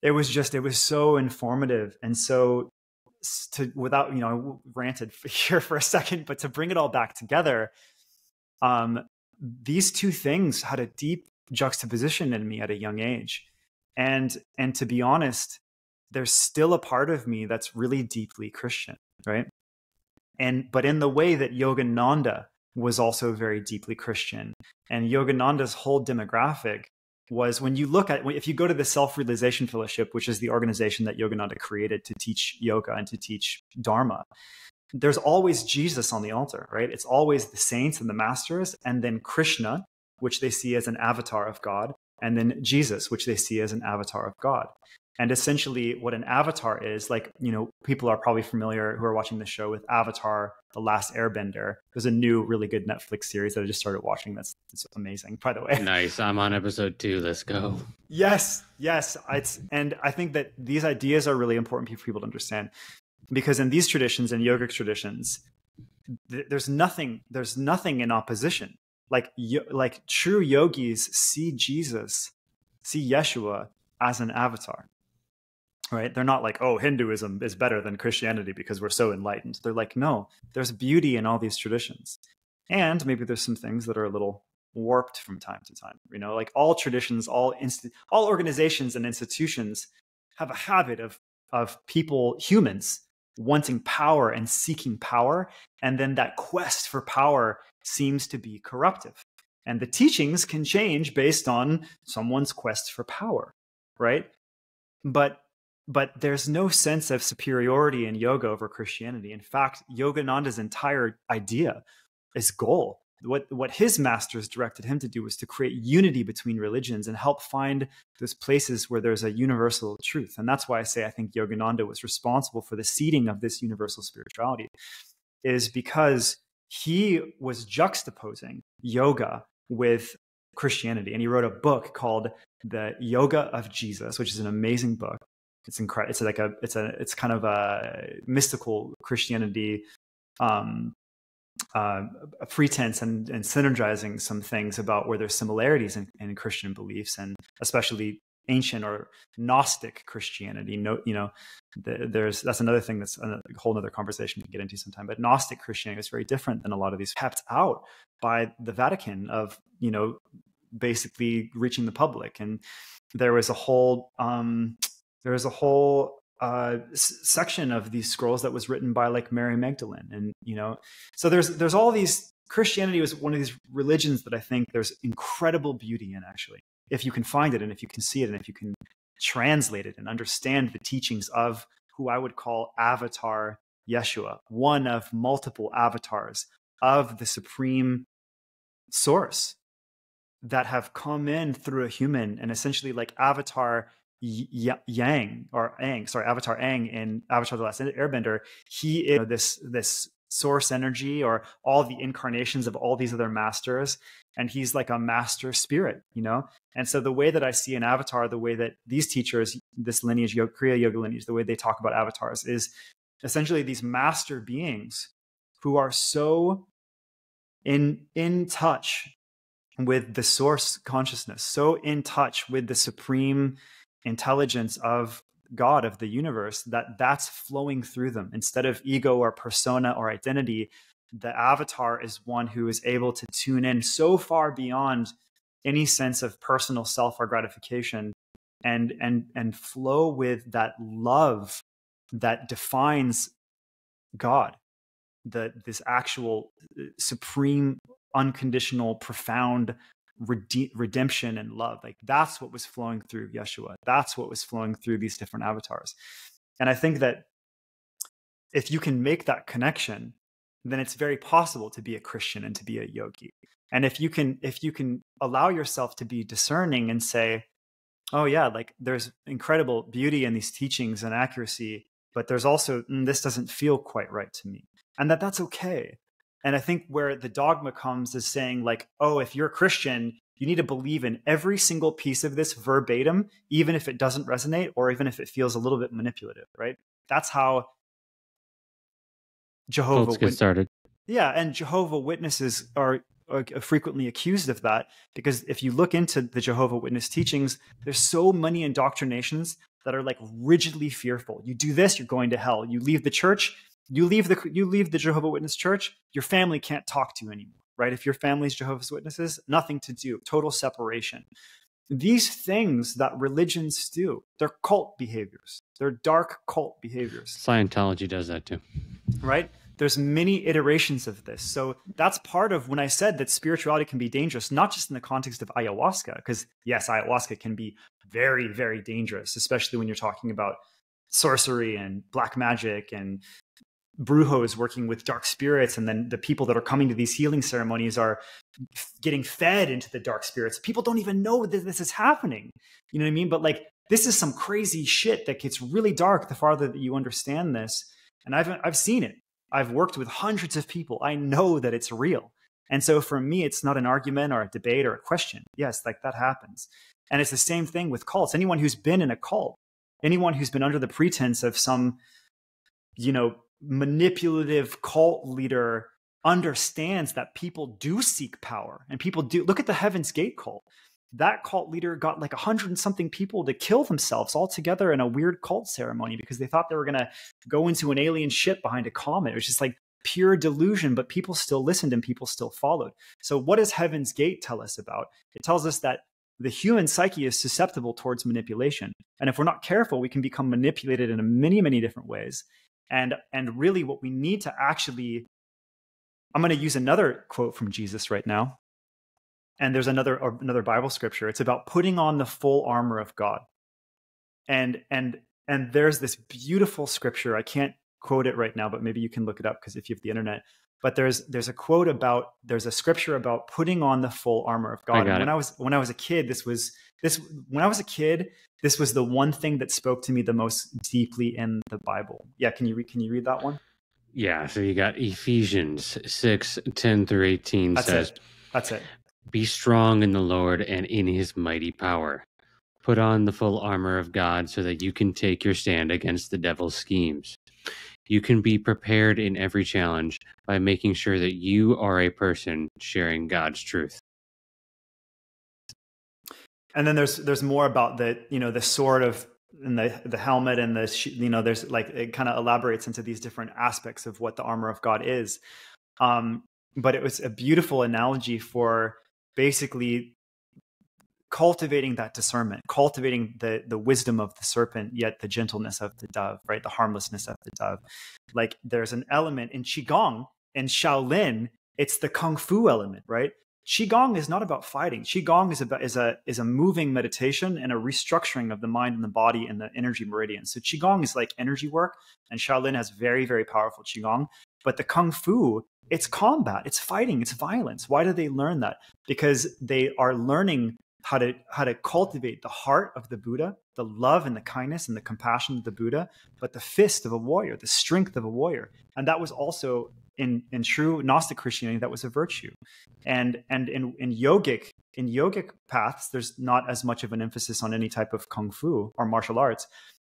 It was so informative. And so without, I ranted here for a second, but to bring it all back together, these two things had a deep juxtaposition in me at a young age. And to be honest, there's still a part of me that's really deeply Christian, right? But in the way that Yogananda was also very deeply Christian. And Yogananda's whole demographic was, if you go to the Self-Realization Fellowship, which is the organization that Yogananda created to teach yoga and to teach Dharma, there's always Jesus on the altar, right? It's always the saints and the masters, and then Krishna, which they see as an avatar of God, and then Jesus, which they see as an avatar of God. And essentially what an avatar is, like, people are probably familiar who are watching the show with Avatar, The Last Airbender. There's a new really good Netflix series that I just started watching. It's amazing, by the way. Nice. I'm on episode 2. Let's go. Yes. And I think that these ideas are really important for people to understand, because in these traditions and yogic traditions, there's nothing in opposition. Like true yogis see Yeshua as an avatar. Right? They're not like, oh, Hinduism is better than Christianity because we're so enlightened. They're like, no, there's beauty in all these traditions. And maybe there's some things that are a little warped from time to time. Like all traditions, all organizations and institutions have a habit of people, humans, wanting power and seeking power. And then that quest for power seems to be corruptive. And the teachings can change based on someone's quest for power, right? But there's no sense of superiority in yoga over Christianity. In fact, Yogananda's entire idea, his goal, what his masters directed him to do was to create unity between religions and help find those places where there's a universal truth. And that's why I say I think Yogananda was responsible for the seeding of this universal spirituality, is because he was juxtaposing yoga with Christianity. And he wrote a book called The Yoga of Jesus, which is an amazing book. It's incredible. It's kind of a mystical Christianity um, a pretense and synergizing some things about where there's similarities in Christian beliefs, and especially ancient or Gnostic Christianity. That's another thing that's a whole other conversation we can get into sometime. But Gnostic Christianity is very different than a lot of these kept out by the Vatican of, basically reaching the public. And there was a whole section of these scrolls that was written by like Mary Magdalene, and so there's all these. Christianity was one of these religions that I think there's incredible beauty in, actually, if you can find it and if you can see it and if you can translate it and understand the teachings of who I would call Avatar Yeshua, one of multiple avatars of the Supreme Source that have come in through a human, and essentially like Avatar Avatar Aang in Avatar: The Last Airbender. He is this source energy, or all the incarnations of all these other masters, and he's like a master spirit, And so the way that I see an avatar, the way that these teachers, this lineage, Kriya Yoga lineage, the way they talk about avatars is essentially these master beings who are so in touch with the source consciousness, so in touch with the supreme intelligence of God, of the universe, that's flowing through them. Instead of ego or persona or identity, the avatar is one who is able to tune in so far beyond any sense of personal self or gratification, and flow with that love that defines God, this actual supreme, unconditional, profound redemption and love. Like that's what was flowing through Yeshua. That's what was flowing through these different avatars. And I think that if you can make that connection, then it's very possible to be a Christian and to be a yogi. And if you can allow yourself to be discerning and say, oh yeah, like there's incredible beauty in these teachings and accuracy, but there's also, this doesn't feel quite right to me. And that's okay. And I think where the dogma comes is saying like, oh, if you're a Christian, you need to believe in every single piece of this verbatim, even if it doesn't resonate or even if it feels a little bit manipulative, right? That's how Jehovah get started. Yeah, and Jehovah Witnesses are frequently accused of that, because if you look into the Jehovah Witness teachings, there's so many indoctrinations that are like rigidly fearful. You do this, you're going to hell. You leave the church, you leave the Jehovah Witness church, your family can't talk to you anymore, right? If your family's Jehovah's Witnesses, nothing to do, total separation. These things that religions do, they're cult behaviors. They're dark cult behaviors. Scientology does that too. Right? There's many iterations of this. So that's part of when I said that spirituality can be dangerous, not just in the context of ayahuasca, because yes, ayahuasca can be very, very dangerous, especially when you're talking about sorcery and black magic and brujos working with dark spirits, and then the people that are coming to these healing ceremonies are getting fed into the dark spirits. People don't even know that this is happening. You know what I mean? But like, this is some crazy shit that gets really dark the farther that you understand this. And I've seen it. I've worked with hundreds of people. I know that it's real. And so for me, it's not an argument or a debate or a question. Yes, like that happens. And it's the same thing with cults. Anyone who's been in a cult, anyone who's been under the pretense of some, manipulative cult leader understands that people do seek power, and people do. Look at the Heaven's Gate cult. That cult leader got like 100 and something people to kill themselves all together in a weird cult ceremony because they thought they were going to go into an alien ship behind a comet. It was just like pure delusion, but people still listened and people still followed. So what does Heaven's Gate tell us about? It tells us that the human psyche is susceptible towards manipulation. And if we're not careful, we can become manipulated in many, many different ways. And really what we need to actually, I'm going to use another quote from Jesus right now. And there's another Bible scripture. It's about putting on the full armor of God. And there's this beautiful scripture. I can't quote it right now, but maybe you can look it up because if you have the internet. But there's a scripture about putting on the full armor of God. And when I was a kid, this was the one thing that spoke to me the most deeply in the Bible. Yeah, can you read that one? Yeah, so you got Ephesians 6:10-18 says, That's it. Be strong in the Lord and in his mighty power. Put on the full armor of God so that you can take your stand against the devil's schemes. You can be prepared in every challenge by making sure that you are a person sharing God's truth. And then there's more about the, you know, the sword of, and the helmet and the, you know, there's like, it kind of elaborates into these different aspects of what the armor of God is. But it was a beautiful analogy for basically cultivating that discernment, cultivating the wisdom of the serpent, yet the gentleness of the dove, right? The harmlessness of the dove. Like there's an element in Qigong and Shaolin, it's the Kung Fu element, right? Qigong is not about fighting. Qigong is a moving meditation and a restructuring of the mind and the body and the energy meridians. So Qigong is like energy work, and Shaolin has very, very powerful Qigong. But the Kung Fu, it's combat, it's fighting, it's violence. Why do they learn that? Because they are learning how to cultivate the heart of the Buddha, the love and the kindness and the compassion of the Buddha, but the fist of a warrior, the strength of a warrior. And that was also in true Gnostic Christianity, that was a virtue. And in yogic paths, there's not as much of an emphasis on any type of kung fu or martial arts,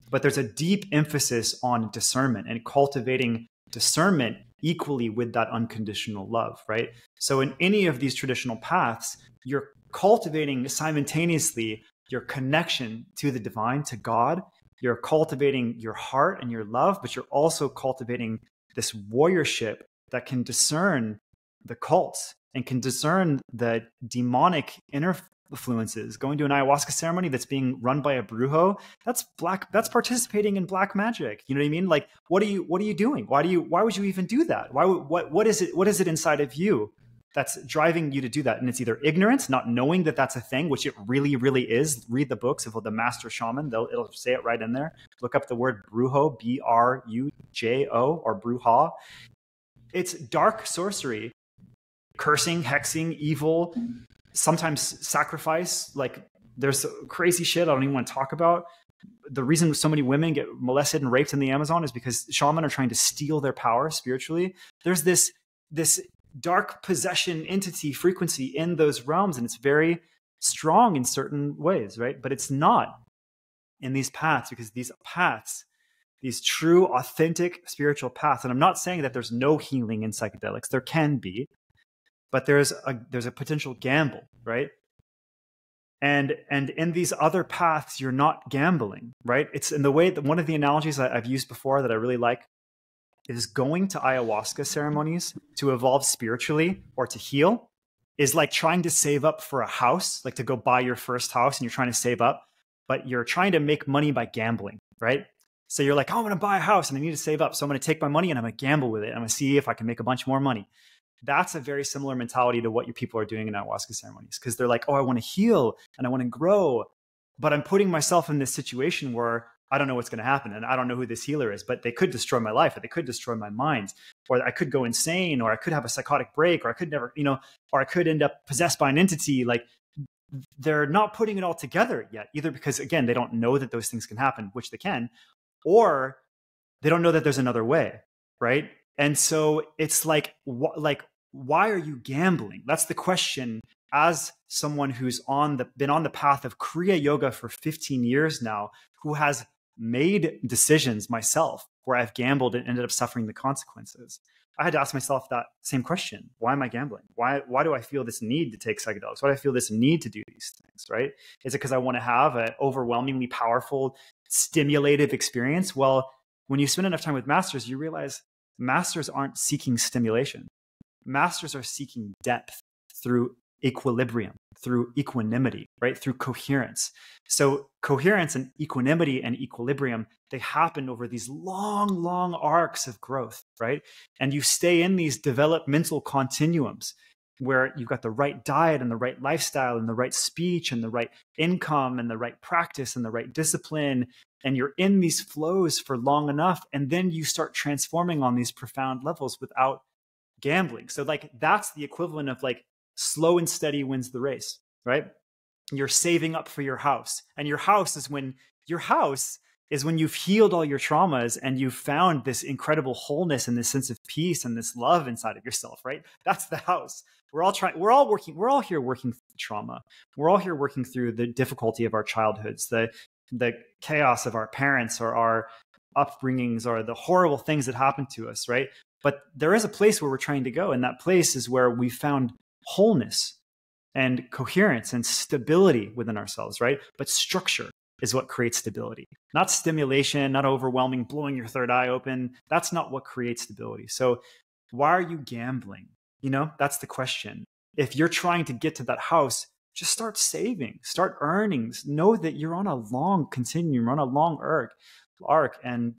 but there's a deep emphasis on discernment and cultivating discernment equally with that unconditional love, right? So in any of these traditional paths, you're cultivating simultaneously your connection to the divine, to God. You're cultivating your heart and your love, but you're also cultivating this warriorship that can discern the cults and can discern the demonic influences. Going to an ayahuasca ceremony that's being run by a brujo, that's participating in black magic. You know what I mean? Like, what are you doing? Why would you even do that? What is it inside of you that's driving you to do that? And it's either ignorance, not knowing that that's a thing, which it really, really is. Read the books of the master shaman. It'll say it right in there. Look up the word brujo, B-R-U-J-O, or bruja. It's dark sorcery, cursing, hexing, evil, sometimes sacrifice. Like there's crazy shit I don't even want to talk about. The reason so many women get molested and raped in the Amazon is because shaman are trying to steal their power spiritually. There's this dark possession entity frequency in those realms, and it's very strong in certain ways, right? But it's not in these paths, because these paths, these true, authentic spiritual paths, and I'm not saying that there's no healing in psychedelics. There can be, but there's a potential gamble, right? And in these other paths, you're not gambling, right? It's in the way that one of the analogies I've used before that I really like is going to ayahuasca ceremonies to evolve spiritually or to heal is like trying to save up for a house, like to go buy your first house and you're trying to save up, but you're trying to make money by gambling, right? So you're like, oh, I'm going to buy a house and I need to save up. So I'm going to take my money and I'm going to gamble with it. I'm going to see if I can make a bunch more money. That's a very similar mentality to what your people are doing in ayahuasca ceremonies, because they're like, oh, I want to heal and I want to grow, but I'm putting myself in this situation where I don't know what's going to happen and I don't know who this healer is, but they could destroy my life, or they could destroy my mind, or I could go insane, or I could have a psychotic break, or I could never, or I could end up possessed by an entity. Like, they're not putting it all together yet, either because, again, they don't know that those things can happen, which they can, or they don't know that there's another way, right? And so it's like, why are you gambling? That's the question. As someone who's been on the path of Kriya Yoga for 15 years now, who has made decisions myself where I've gambled and ended up suffering the consequences, I had to ask myself that same question. Why am I gambling? Why do I feel this need to take psychedelics? Why do I feel this need to do these things, right? Is it because I want to have an overwhelmingly powerful, stimulative experience? Well, when you spend enough time with masters, you realize masters aren't seeking stimulation. Masters are seeking depth through equilibrium, through equanimity, right? Through coherence. So coherence and equanimity and equilibrium, they happen over these long, long arcs of growth, right? And you stay in these developmental continuums where you've got the right diet and the right lifestyle and the right speech and the right income and the right practice and the right discipline. And you're in these flows for long enough. And then you start transforming on these profound levels without gambling. So like, that's the equivalent of like slow and steady wins the race, right? You're saving up for your house, and your house is when you've healed all your traumas and you've found this incredible wholeness and this sense of peace and this love inside of yourself, right? That's the house. We're all here working through trauma. We're all here working through the difficulty of our childhoods, the chaos of our parents, or upbringings or the horrible things that happen to us, right? But there is a place where we're trying to go, and that place is where we found wholeness and coherence and stability within ourselves, right? But structure is what creates stability, not stimulation, not overwhelming, blowing your third eye open. That's not what creates stability. So why are you gambling? You know, that's the question. If you're trying to get to that house, just start saving, start earning. Know that you're on a long continuum, on a long arc. And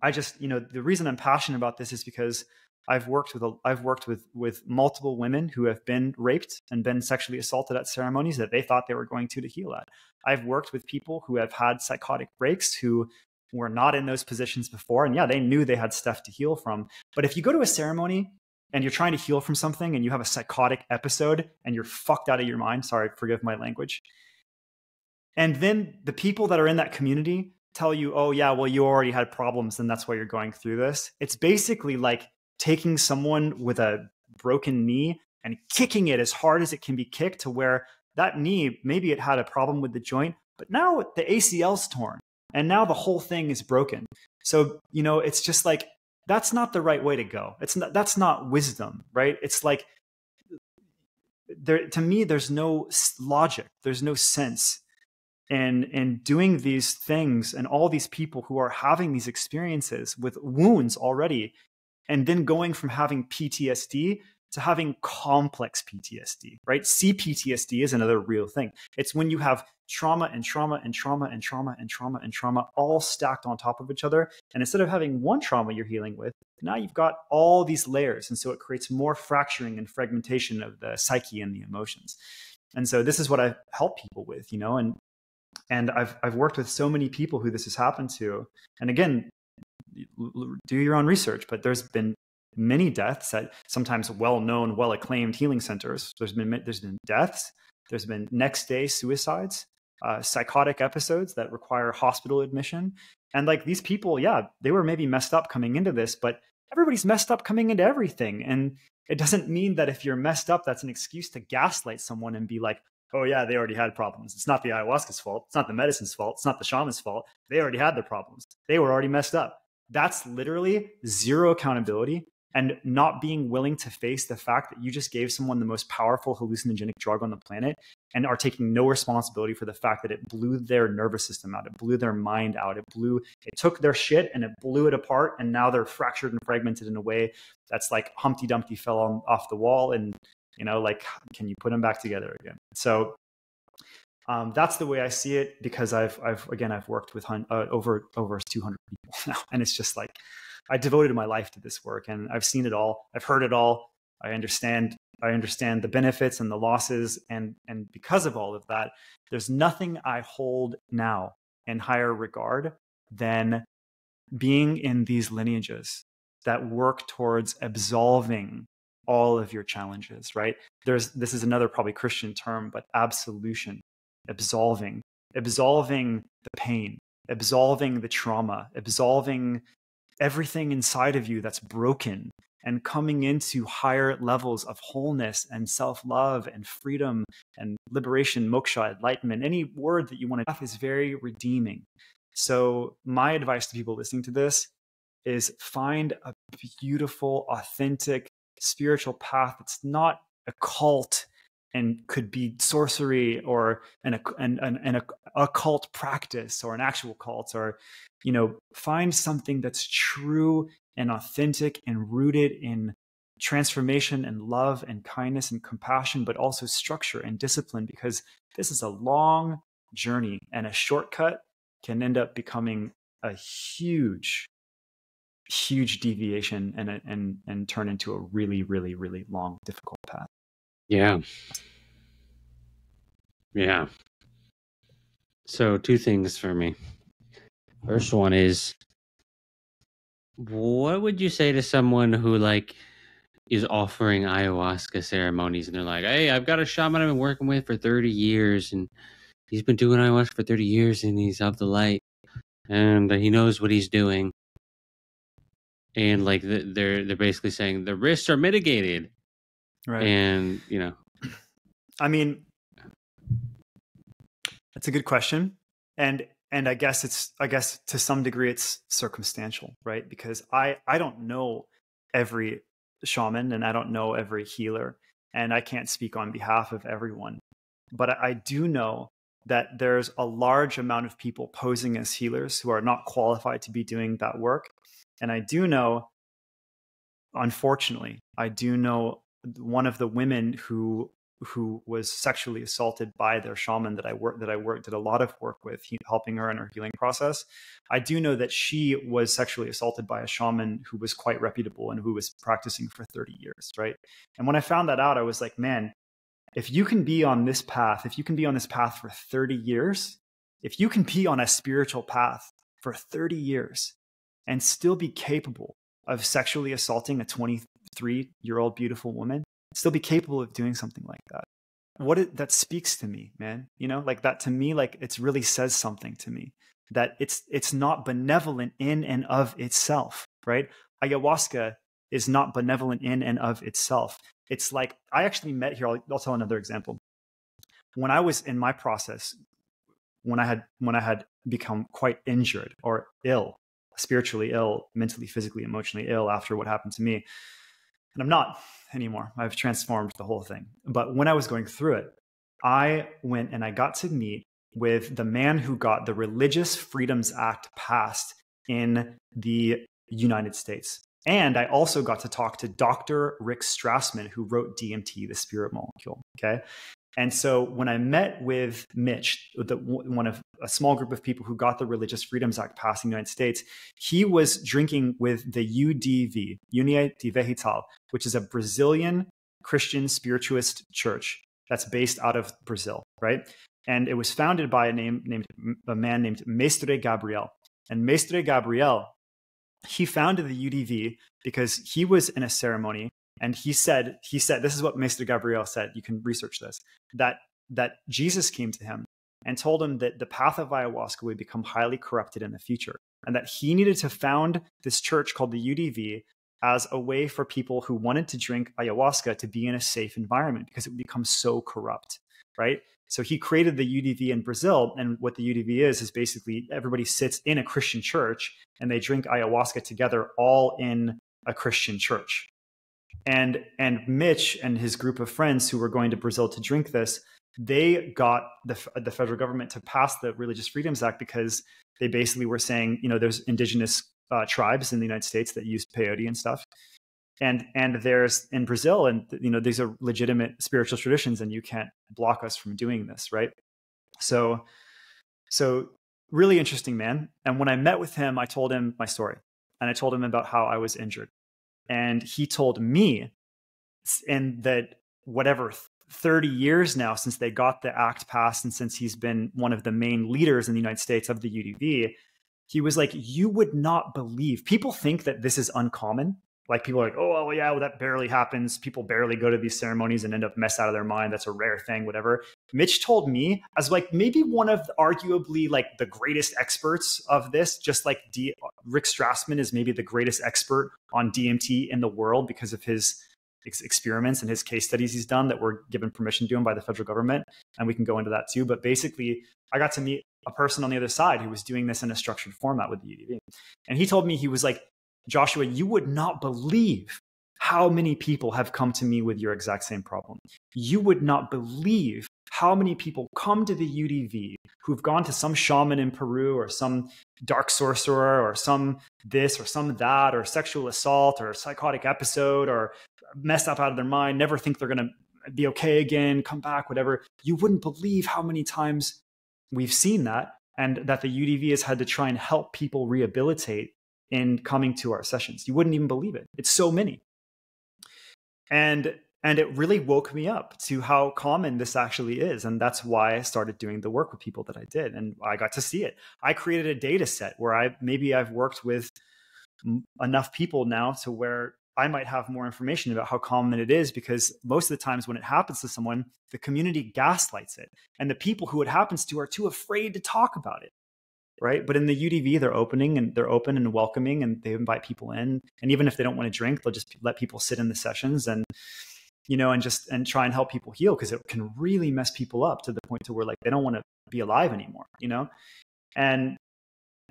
I just, you know, the reason I'm passionate about this is because I've worked with multiple women who have been raped and been sexually assaulted at ceremonies that they thought they were going to heal at. I've worked with people who have had psychotic breaks who were not in those positions before. And yeah, they knew they had stuff to heal from. But if you go to a ceremony and you're trying to heal from something and you have a psychotic episode and you're fucked out of your mind, sorry, forgive my language. And then the people that are in that community tell you, oh yeah, well, you already had problems and that's why you're going through this. It's basically like taking someone with a broken knee and kicking it as hard as it can be kicked to where that knee, maybe it had a problem with the joint, but now the ACL's torn and now the whole thing is broken. So, you know, it's just like, that's not the right way to go. That's not wisdom, right? It's like, to me, there's no logic. There's no sense in doing these things, and all these people who are having these experiences with wounds already, and then going from having PTSD to having complex PTSD, right? CPTSD is another real thing. It's when you have trauma and trauma and trauma and trauma and trauma and trauma all stacked on top of each other. And instead of having one trauma you're healing with, now you've got all these layers. And so it creates more fracturing and fragmentation of the psyche and the emotions. And so this is what I help people with, you know, and I've worked with so many people who this has happened to. And again, do your own research, but there's been many deaths at sometimes well-known, well-acclaimed healing centers. There's been deaths. There's been next day suicides, psychotic episodes that require hospital admission. And like these people, yeah, they were maybe messed up coming into this, but everybody's messed up coming into everything. And it doesn't mean that if you're messed up, that's an excuse to gaslight someone and be like, oh yeah, they already had problems. It's not the ayahuasca's fault. It's not the medicine's fault. It's not the shaman's fault. They already had their problems. They were already messed up. That's literally zero accountability and not being willing to face the fact that you just gave someone the most powerful hallucinogenic drug on the planet and are taking no responsibility for the fact that it blew their nervous system out. It blew their mind out. It took their shit and it blew it apart. And now they're fractured and fragmented in a way that's like Humpty Dumpty fell off the wall. And, you know, like, can you put them back together again? So that's the way I see it, because I've worked with over 200 people now. And it's just like, I devoted my life to this work and I've seen it all. I've heard it all. I understand the benefits and the losses. And because of all of that, there's nothing I hold now in higher regard than being in these lineages that work towards absolving all of your challenges, right? This is another probably Christian term, but absolution, absolving the pain, absolving the trauma, absolving everything inside of you that's broken, and coming into higher levels of wholeness and self-love and freedom and liberation, moksha, enlightenment, any word that you want to, is very redeeming. So my advice to people listening to this is find a beautiful, authentic, spiritual path that's not a cult and could be sorcery or an occult practice or an actual cult, or, you know, find something that's true and authentic and rooted in transformation and love and kindness and compassion, but also structure and discipline, because this is a long journey and a shortcut can end up becoming a huge deviation and turn into a really, really, really long, difficult path. Yeah. Yeah. So 2 things for me. First one is, what would you say to someone who like is offering ayahuasca ceremonies and they're like, hey, I've got a shaman I've been working with for 30 years and he's been doing ayahuasca for 30 years and he's of the light and he knows what he's doing. And like they're basically saying the risks are mitigated. Right. And, you know, I mean, that's a good question. And I guess to some degree it's circumstantial, right? Because I don't know every shaman and I don't know every healer, and I can't speak on behalf of everyone. But I do know that there's a large amount of people posing as healers who are not qualified to be doing that work. And I do know, unfortunately, I do know one of the women who was sexually assaulted by their shaman that I did a lot of work with, helping her in her healing process. I do know that she was sexually assaulted by a shaman who was quite reputable and who was practicing for 30 years, right? And when I found that out, I was like, man, if you can be on this path, for 30 years, if you can be on a spiritual path for 30 years and still be capable of sexually assaulting a 23-year-old beautiful woman, still be capable of doing something like that. That speaks to me, man. Like that to me, like it really says something to me, that it's not benevolent in and of itself, right? Ayahuasca is not benevolent in and of itself. It's like, I actually met here. I'll tell another example. When I was in my process, when I had become quite injured or ill, spiritually ill, mentally, physically, emotionally ill after what happened to me, and I'm not anymore. I've transformed the whole thing. But when I was going through it, I went and I got to meet with the man who got the Religious Freedoms Act passed in the United States. And I also got to talk to Dr. Rick Strassman, who wrote DMT, the spirit molecule. Okay. And so when I met with Mitch, one of a small group of people who got the Religious Freedoms Act passed in the United States, he was drinking with the UDV, Unia de Vegetal, which is a Brazilian Christian spiritualist church that's based out of Brazil, right? And it was founded by a man named Mestre Gabriel. And Mestre Gabriel, he founded the UDV because he was in a ceremony, and he said, this is what Mestre Gabriel said. You can research this, that Jesus came to him and told him that the path of ayahuasca would become highly corrupted in the future, and that he needed to found this church called the UDV as a way for people who wanted to drink ayahuasca to be in a safe environment because it would become so corrupt, right? So he created the UDV in Brazil. And what the UDV is basically everybody sits in a Christian church and they drink ayahuasca together, all in a Christian church. And Mitch and his group of friends who were going to Brazil to drink this, they got the federal government to pass the Religious Freedoms Act because they basically were saying, there's indigenous tribes in the United States that use peyote and stuff. And there's in Brazil, and these are legitimate spiritual traditions, and you can't block us from doing this, right? So really interesting, man. And when I met with him, I told him my story, and I told him about how I was injured, and he told me, and that whatever 30 years now since they got the act passed, and since he's been one of the main leaders in the United States of the UDV, he was like, you would not believe. People think that this is uncommon. Like people are like, oh, well, yeah, well, that barely happens. People barely go to these ceremonies and end up messed out of their mind. That's a rare thing, whatever. Mitch told me, as like maybe one of arguably like the greatest experts of this, just like Rick Strassman is maybe the greatest expert on DMT in the world because of his experiments and his case studies he's done that were given permission to him by the federal government. And we can go into that too. But basically, I got to meet a person on the other side who was doing this in a structured format with the UDV. And he told me, he was like, Joshua, you would not believe how many people have come to me with your exact same problem. You would not believe how many people come to the UDV who've gone to some shaman in Peru or some dark sorcerer or some this or some that or sexual assault or psychotic episode or messed up out of their mind, never think they're going to be okay again, come back, whatever. You wouldn't believe how many times we've seen that, and that the UDV has had to try and help people rehabilitate in coming to our sessions. You wouldn't even believe it. It's so many. And it really woke me up to how common this actually is. And that's why I started doing the work with people that I did. And I got to see it. I created a data set where I've worked with enough people now to where I might have more information about how common it is, because most of the times when it happens to someone, the community gaslights it. And the people who it happens to are too afraid to talk about it. Right. But in the UDV, they're open and welcoming, and they invite people in. And even if they don't want to drink, they'll just let people sit in the sessions and, and try and help people heal, because it can really mess people up to the point to where like they don't want to be alive anymore, And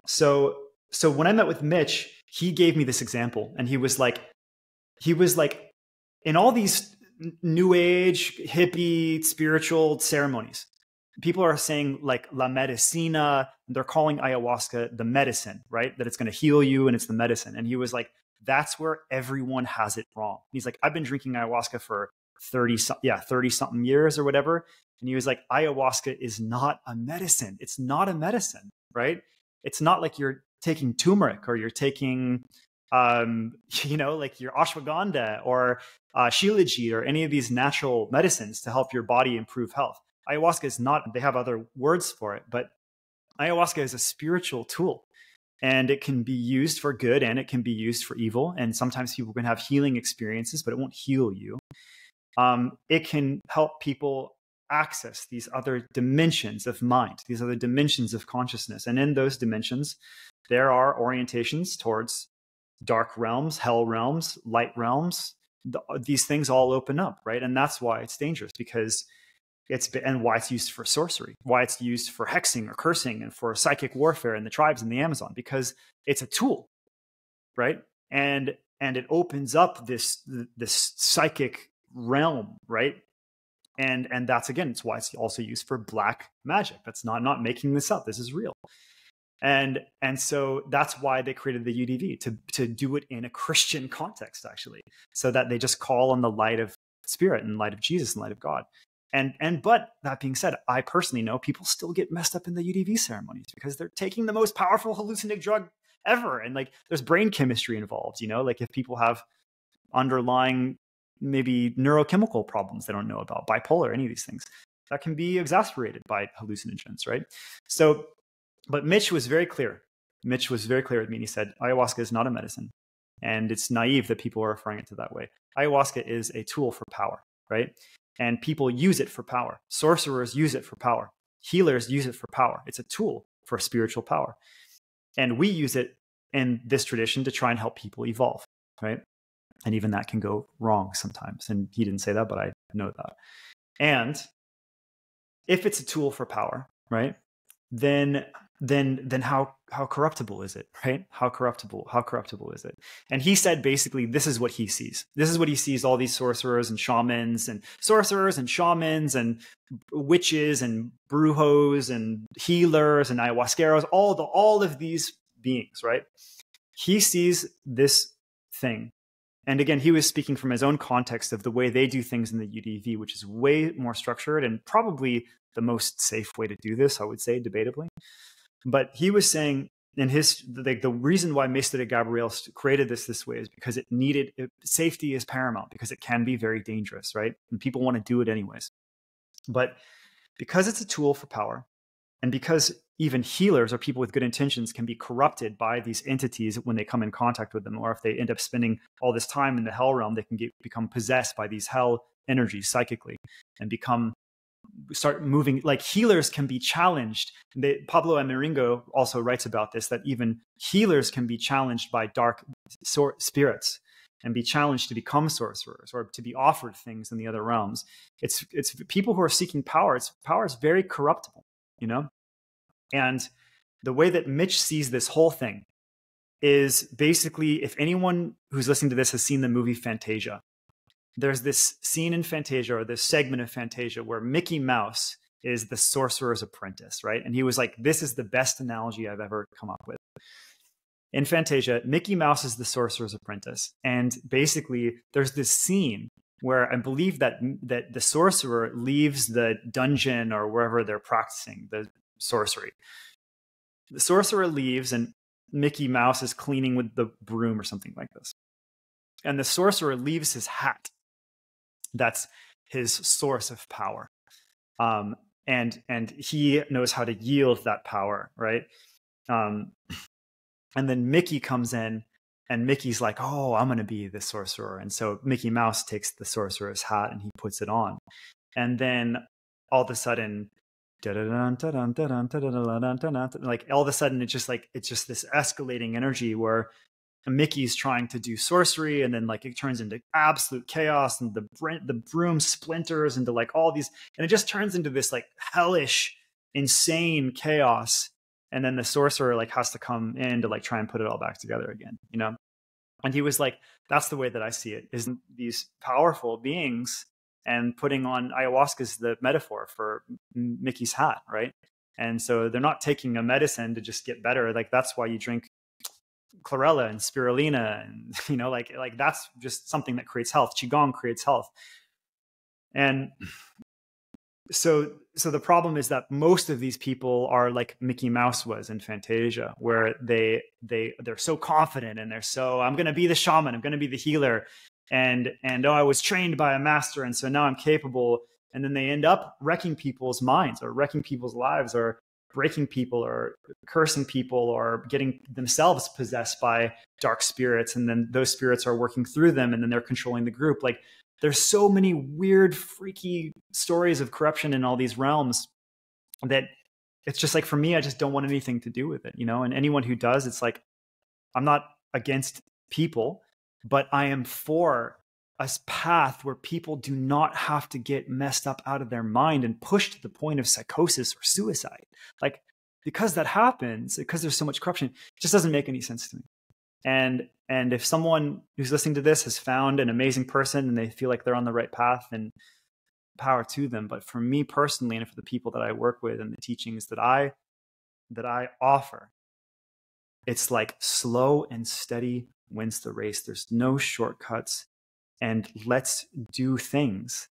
so when I met with Mitch, he gave me this example, and he was like, in all these new age, hippie, spiritual ceremonies, people are saying like la medicina, they're calling ayahuasca the medicine, right? That it's going to heal you and it's the medicine. And he was like, that's where everyone has it wrong. He's like, I've been drinking ayahuasca for 30 something years or whatever. And he was like, ayahuasca is not a medicine. It's not a medicine, right? It's not like you're taking turmeric or you're taking, like your ashwagandha or shilajit or any of these natural medicines to help your body improve health. Ayahuasca is not, they have other words for it, but ayahuasca is a spiritual tool, and it can be used for good and it can be used for evil. And sometimes people can have healing experiences, but it won't heal you. It can help people access these other dimensions of mind, these other dimensions of consciousness. And in those dimensions, there are orientations towards dark realms, hell realms, light realms. These things all open up, right? And that's why it's dangerous, because and why it's used for sorcery, why it's used for hexing or cursing and for psychic warfare in the tribes in the Amazon, because it's a tool, right? And it opens up this psychic realm, right? And that's, again, it's why it's also used for black magic. That's not making this up. This is real. And so that's why they created the UDV, to do it in a Christian context, actually, so that they just call on the light of spirit and light of Jesus and light of God. But that being said, I personally know people still get messed up in the UDV ceremonies because they're taking the most powerful hallucinogenic drug ever. And like, there's brain chemistry involved, like if people have underlying maybe neurochemical problems they don't know about, bipolar, any of these things, that can be exacerbated by hallucinogens, right? So, but Mitch was very clear. Mitch was very clear with me. And he said, ayahuasca is not a medicine. And it's naive that people are referring it to that way. Ayahuasca is a tool for power, right? And people use it for power. Sorcerers use it for power. Healers use it for power. It's a tool for spiritual power. And we use it in this tradition to try and help people evolve, right? And even that can go wrong sometimes. And he didn't say that, but I know that. And if it's a tool for power, right, then how corruptible is it, right? How corruptible is it? And he said, basically, this is what he sees. This is what he sees: all these sorcerers and shamans and witches and brujos and healers and ayahuasqueros, all of these beings, right? He sees this thing. And again, he was speaking from his own context of the way they do things in the UDV, which is way more structured and probably the most safe way to do this, I would say, debatably. But he was saying, in the reason why Mesa de Gabriel created this way is because safety is paramount, because it can be very dangerous, right? And people want to do it anyways. But because it's a tool for power, and because even healers or people with good intentions can be corrupted by these entities when they come in contact with them, or if they end up spending all this time in the hell realm, they can become possessed by these hell energies psychically and start moving. Like, healers can be challenged. Pablo Amerigo also writes about this, that even healers can be challenged by dark spirits and be challenged to become sorcerers or to be offered things in the other realms. It's people who are seeking power. Power is very corruptible, And the way that Mitch sees this whole thing is basically, if anyone who's listening to this has seen the movie Fantasia, there's this scene in Fantasia, or this segment of Fantasia, where Mickey Mouse is the sorcerer's apprentice, right? And he was like, this is the best analogy I've ever come up with. In Fantasia, Mickey Mouse is the sorcerer's apprentice. And basically, there's this scene where I believe that the sorcerer leaves the dungeon or wherever they're practicing the sorcery. The sorcerer leaves, and Mickey Mouse is cleaning with the broom or something like this. And the sorcerer leaves his hat. That's his source of power. And he knows how to yield that power, right? And then Mickey comes in, and Mickey's like, oh, I'm going to be the sorcerer. And so Mickey Mouse takes the sorcerer's hat and he puts it on. And then all of a sudden, like all of a sudden, it's just this escalating energy where Mickey's trying to do sorcery, and then like it turns into absolute chaos, and the broom splinters into like all these, and it just turns into this like hellish, insane chaos. and then the sorcerer like has to come in to like try and put it all back together again, you know? And he was like, that's the way that I see it, is these powerful beings, and putting on ayahuasca is the metaphor for Mickey's hat, right? And so they're not taking a medicine to just get better. Like that's why you drink chlorella and spirulina, and you know, like that's just something that creates health. Qigong creates health. And so the problem is that most of these people are like Mickey Mouse was in Fantasia, where they're so confident, and they're so, I'm going to be the shaman, I'm going to be the healer, and oh, I was trained by a master, and so now I'm capable. And then they end up wrecking people's minds, or wrecking people's lives, or breaking people, or cursing people, or getting themselves possessed by dark spirits, and then those spirits are working through them, and then they're controlling the group. Like, there's so many weird, freaky stories of corruption in all these realms that it's just like, for me, I just don't want anything to do with it, you know? And anyone who does, it's like, I'm not against people, but I am for a path where people do not have to get messed up out of their mind and pushed to the point of psychosis or suicide. Like, because that happens, because there's so much corruption, it just doesn't make any sense to me. And if someone who's listening to this has found an amazing person and they feel like they're on the right path, then power to them. But for me personally, and for the people that I work with and the teachings that I offer, it's like slow and steady wins the race. There's no shortcuts. And let's do things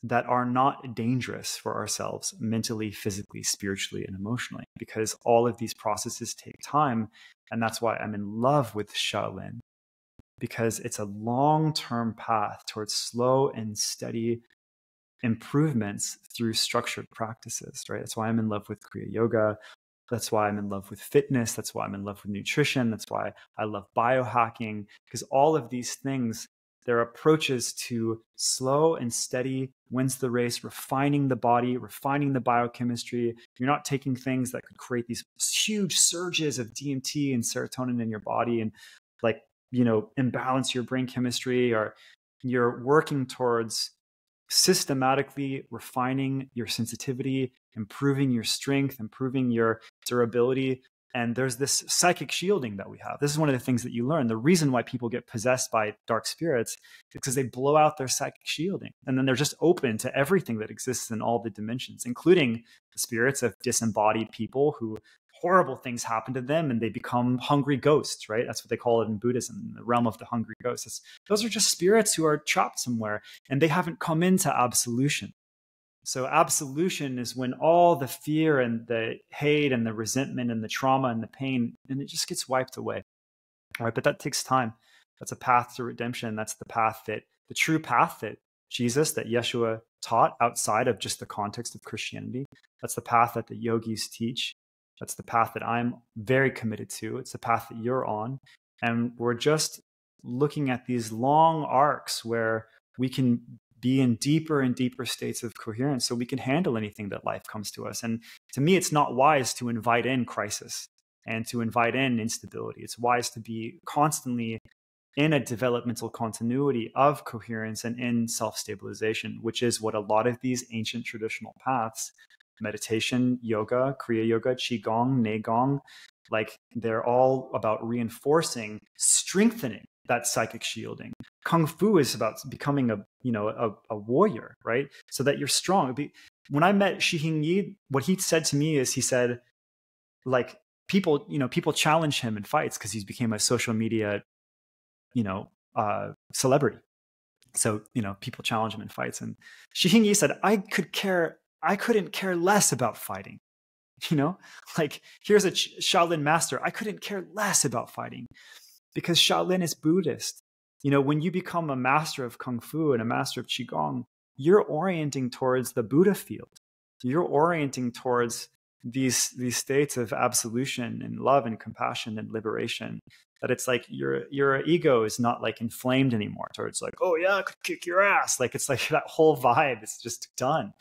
that are not dangerous for ourselves mentally, physically, spiritually, and emotionally, because all of these processes take time. And that's why I'm in love with Shaolin, because it's a long-term path towards slow and steady improvements through structured practices, right? That's why I'm in love with Kriya Yoga. That's why I'm in love with fitness. That's why I'm in love with nutrition. That's why I love biohacking, because all of these things, they're approaches to slow and steady wins the race, refining the body, refining the biochemistry. You're not taking things that could create these huge surges of DMT and serotonin in your body and, like, you know, imbalance your brain chemistry, or you're working towards systematically refining your sensitivity, improving your strength, improving your durability. And there's this psychic shielding that we have. This is one of the things that you learn. The reason why people get possessed by dark spirits is because they blow out their psychic shielding. And then they're just open to everything that exists in all the dimensions, including the spirits of disembodied people who horrible things happen to them and they become hungry ghosts, right? That's what they call it in Buddhism, the realm of the hungry ghosts. Those are just spirits who are trapped somewhere and they haven't come into absolution. So absolution is when all the fear and the hate and the resentment and the trauma and the pain, and it just gets wiped away. All right, but that takes time. That's a path to redemption. That's the path that, the true path that Jesus, that Yeshua taught outside of just the context of Christianity. That's the path that the yogis teach. That's the path that I'm very committed to. It's the path that you're on. And we're just looking at these long arcs where we can be in deeper and deeper states of coherence so we can handle anything that life comes to us. And to me, it's not wise to invite in crisis and to invite in instability. It's wise to be constantly in a developmental continuity of coherence and in self-stabilization, which is what a lot of these ancient traditional paths, meditation, yoga, Kriya Yoga, Qigong, Neigong, like they're all about reinforcing, strengthening that psychic shielding. Kung Fu is about becoming a warrior, right? So that you're strong. When I met Shihing Yi, what he said to me is, he said, like, people challenge him in fights because he's became a social media, celebrity. So, people challenge him in fights. And Shihing Yi said, I couldn't care less about fighting. Like, here's a Shaolin master. I couldn't care less about fighting because Shaolin is Buddhist. When you become a master of Kung Fu and a master of Qigong, you're orienting towards the Buddha field. You're orienting towards these states of absolution and love and compassion and liberation. That it's like your ego is not like inflamed anymore towards like, oh yeah, I could kick your ass. Like, it's like that whole vibe is just done.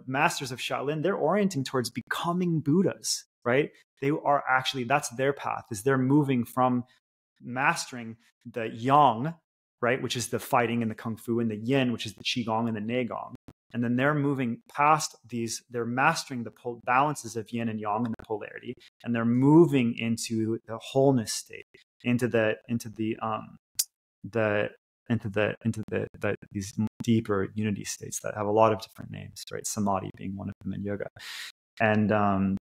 Masters of Shaolin, they're orienting towards becoming Buddhas, right? They are actually, that's their path, is they're moving from mastering the yang, right, which is the fighting and the Kung Fu, and the yin, which is the Qigong and the Neigong, And then they're moving past these, they're mastering the balances of yin and yang and the polarity, and they're moving into the wholeness state, into these deeper unity states that have a lot of different names, right? Samadhi being one of them in yoga. And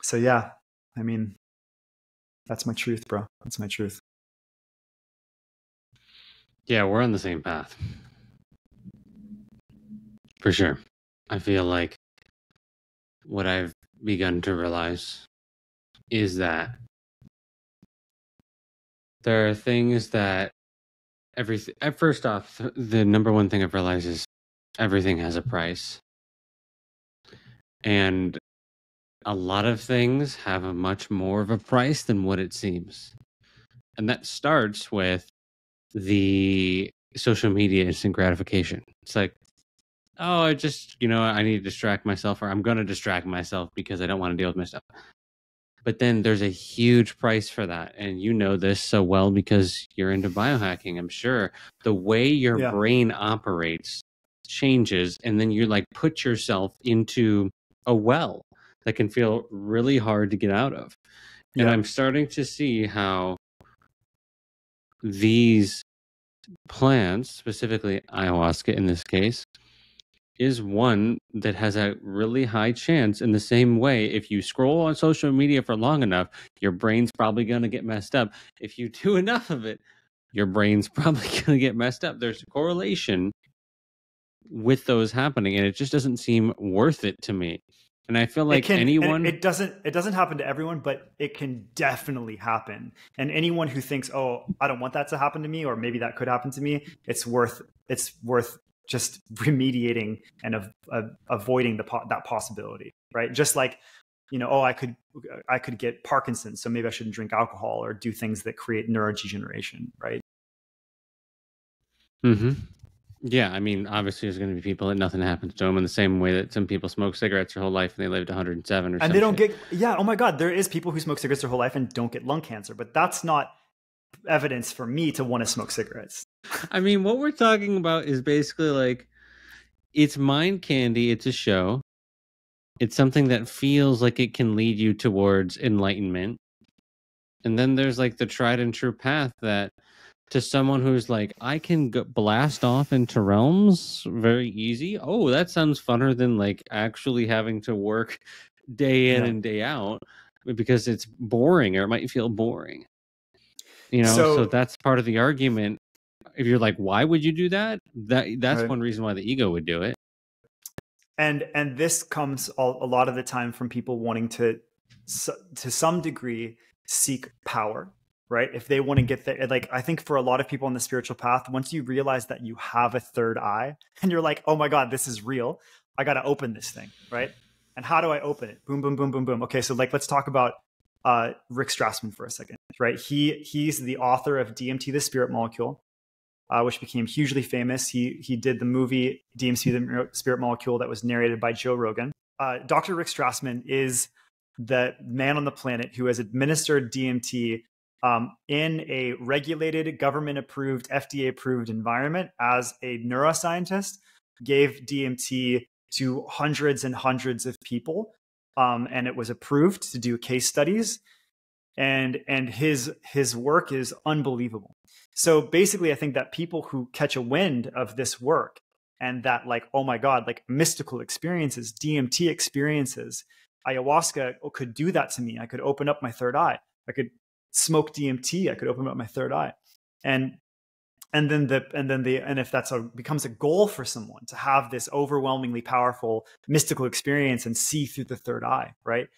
so yeah, I mean, that's my truth, bro. That's my truth. Yeah, we're on the same path. For sure. I feel like what I've begun to realize is that there are things that first off, the number one thing I've realized is everything has a price. And a lot of things have a much more of a price than what it seems. And that starts with the social media instant gratification. It's like, oh, I just, I need to distract myself, or I'm going to distract myself because I don't want to deal with my stuff. But then there's a huge price for that. And you know this so well because you're into biohacking, I'm sure. The way your brain operates changes, and then you like put yourself into a well that can feel really hard to get out of. And I'm starting to see how these plants, specifically ayahuasca in this case, is one that has a really high chance. In the same way, if you scroll on social media for long enough, your brain's probably going to get messed up. If you do enough of it, your brain's probably going to get messed up. There's a correlation with those happening, and it just doesn't seem worth it to me. And I feel like anyone... It doesn't happen to everyone, but it can definitely happen. And anyone who thinks, oh, I don't want that to happen to me, or maybe that could happen to me, it's worth just remediating and avoiding that possibility, right? Just like, oh, I could get Parkinson's, so maybe I shouldn't drink alcohol or do things that create neurodegeneration, right? Mm-hmm. Yeah, I mean, obviously there's going to be people that nothing happens to them in the same way that some people smoke cigarettes their whole life and they lived 107 or something. And they don't get, oh my God, there is people who smoke cigarettes their whole life and don't get lung cancer, but that's not evidence for me to want to smoke cigarettes. I mean, what we're talking about is basically like, it's mind candy, it's a show. It's something that feels like it can lead you towards enlightenment. And then there's like the tried and true path that, to someone who's like, I can blast off into realms very easy. Oh, that sounds funner than like actually having to work day in and day out because it's boring, or it might feel boring. So that's part of the argument. If you're like, why would you do that? That's one reason why the ego would do it. And this comes a lot of the time from people wanting to some degree seek power. Right? If they want to get there, like, I think for a lot of people on the spiritual path, once you realize that you have a third eye and you're like, oh my God, this is real. I got to open this thing. Right? And how do I open it? Boom, boom, boom, boom, boom. Okay. So like, let's talk about Rick Strassman for a second, right? He's the author of DMT, the Spirit Molecule, which became hugely famous. He did the movie DMT, the Spirit Molecule, that was narrated by Joe Rogan. Dr. Rick Strassman is the man on the planet who has administered DMT in a regulated, government-approved, FDA-approved environment as a neuroscientist, gave DMT to hundreds and hundreds of people, and it was approved to do case studies, and his work is unbelievable. So basically, I think that people who catch a wind of this work and that, like, oh my God, like mystical experiences, DMT experiences, ayahuasca could do that to me. I could open up my third eye. I could smoke DMT, I could open up my third eye. And if that's becomes a goal for someone to have this overwhelmingly powerful mystical experience and see through the third eye, right?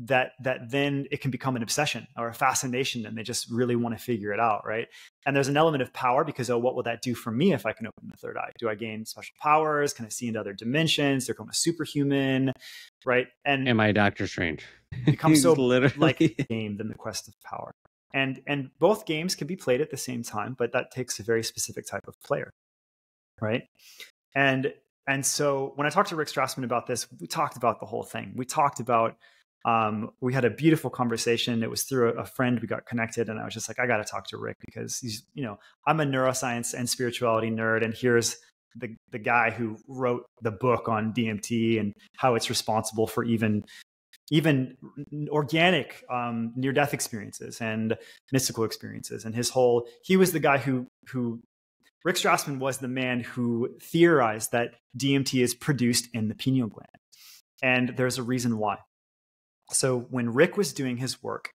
That then it can become an obsession or a fascination, and they just really want to figure it out, right? And there's an element of power because, oh, what will that do for me if I can open the third eye? Do I gain special powers? Can I see into other dimensions? They're become a superhuman, right? And am I Doctor Strange? Become so like a game than the quest of power. And both games can be played at the same time, but that takes a very specific type of player, right? And so when I talked to Rick Strassman about this, we talked about the whole thing. We talked about we had a beautiful conversation. It was through a friend. We got connected, and I was just like, I got to talk to Rick because he's, I'm a neuroscience and spirituality nerd, and here's the guy who wrote the book on DMT and how it's responsible for even organic near-death experiences and mystical experiences. And he was the guy who Rick Strassman was the man who theorized that DMT is produced in the pineal gland. And there's a reason why. So when Rick was doing his work,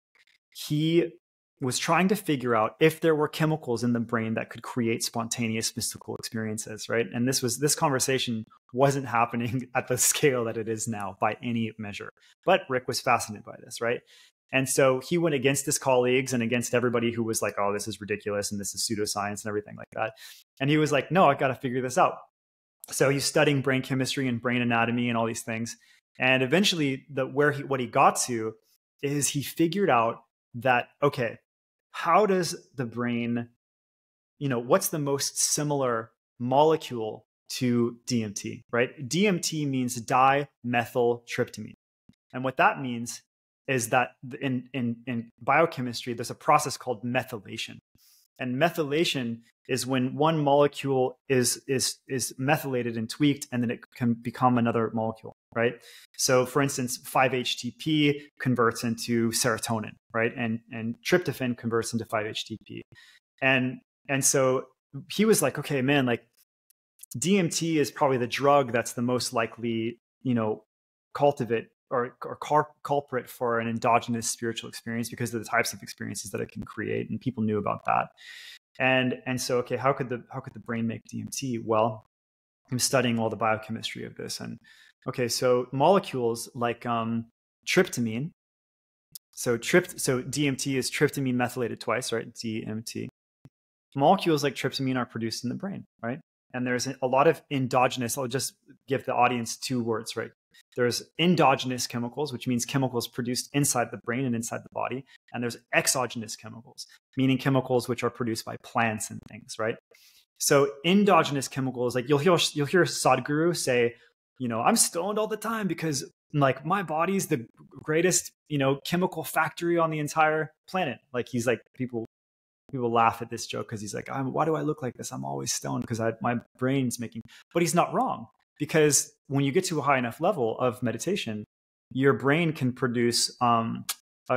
he was trying to figure out if there were chemicals in the brain that could create spontaneous mystical experiences, right? And this conversation wasn't happening at the scale that it is now by any measure. But Rick was fascinated by this, right? And so he went against his colleagues and against everybody who was like, oh, this is ridiculous and this is pseudoscience and everything like that. And he was like, no, I got to figure this out. So he's studying brain chemistry and brain anatomy and all these things. And eventually what he got to is he figured out that, okay, how does the brain, what's the most similar molecule to DMT, right? DMT means dimethyltryptamine. And what that means is that in biochemistry, there's a process called methylation. And methylation is when one molecule is methylated and tweaked, and then it can become another molecule, right? So for instance, 5-HTP converts into serotonin, right? And tryptophan converts into 5-HTP. And so he was like, okay, man, like DMT is probably the drug that's the most likely, culprit for an endogenous spiritual experience because of the types of experiences that it can create. And people knew about that. And so, okay, how could the brain make DMT? Well, I'm studying all the biochemistry of this. And okay, so molecules like tryptamine. So DMT is tryptamine methylated twice, right? DMT. Molecules like tryptamine are produced in the brain, right? And there's a lot of endogenous, I'll just give the audience two words, right? There's endogenous chemicals, which means chemicals produced inside the brain and inside the body. And there's exogenous chemicals, meaning chemicals which are produced by plants and things, right? So endogenous chemicals, like you'll hear Sadhguru say, I'm stoned all the time because like my body's the greatest, chemical factory on the entire planet. Like he's like, people laugh at this joke because he's like, why do I look like this? I'm always stoned because my brain's making, but he's not wrong. Because when you get to a high enough level of meditation, your brain can produce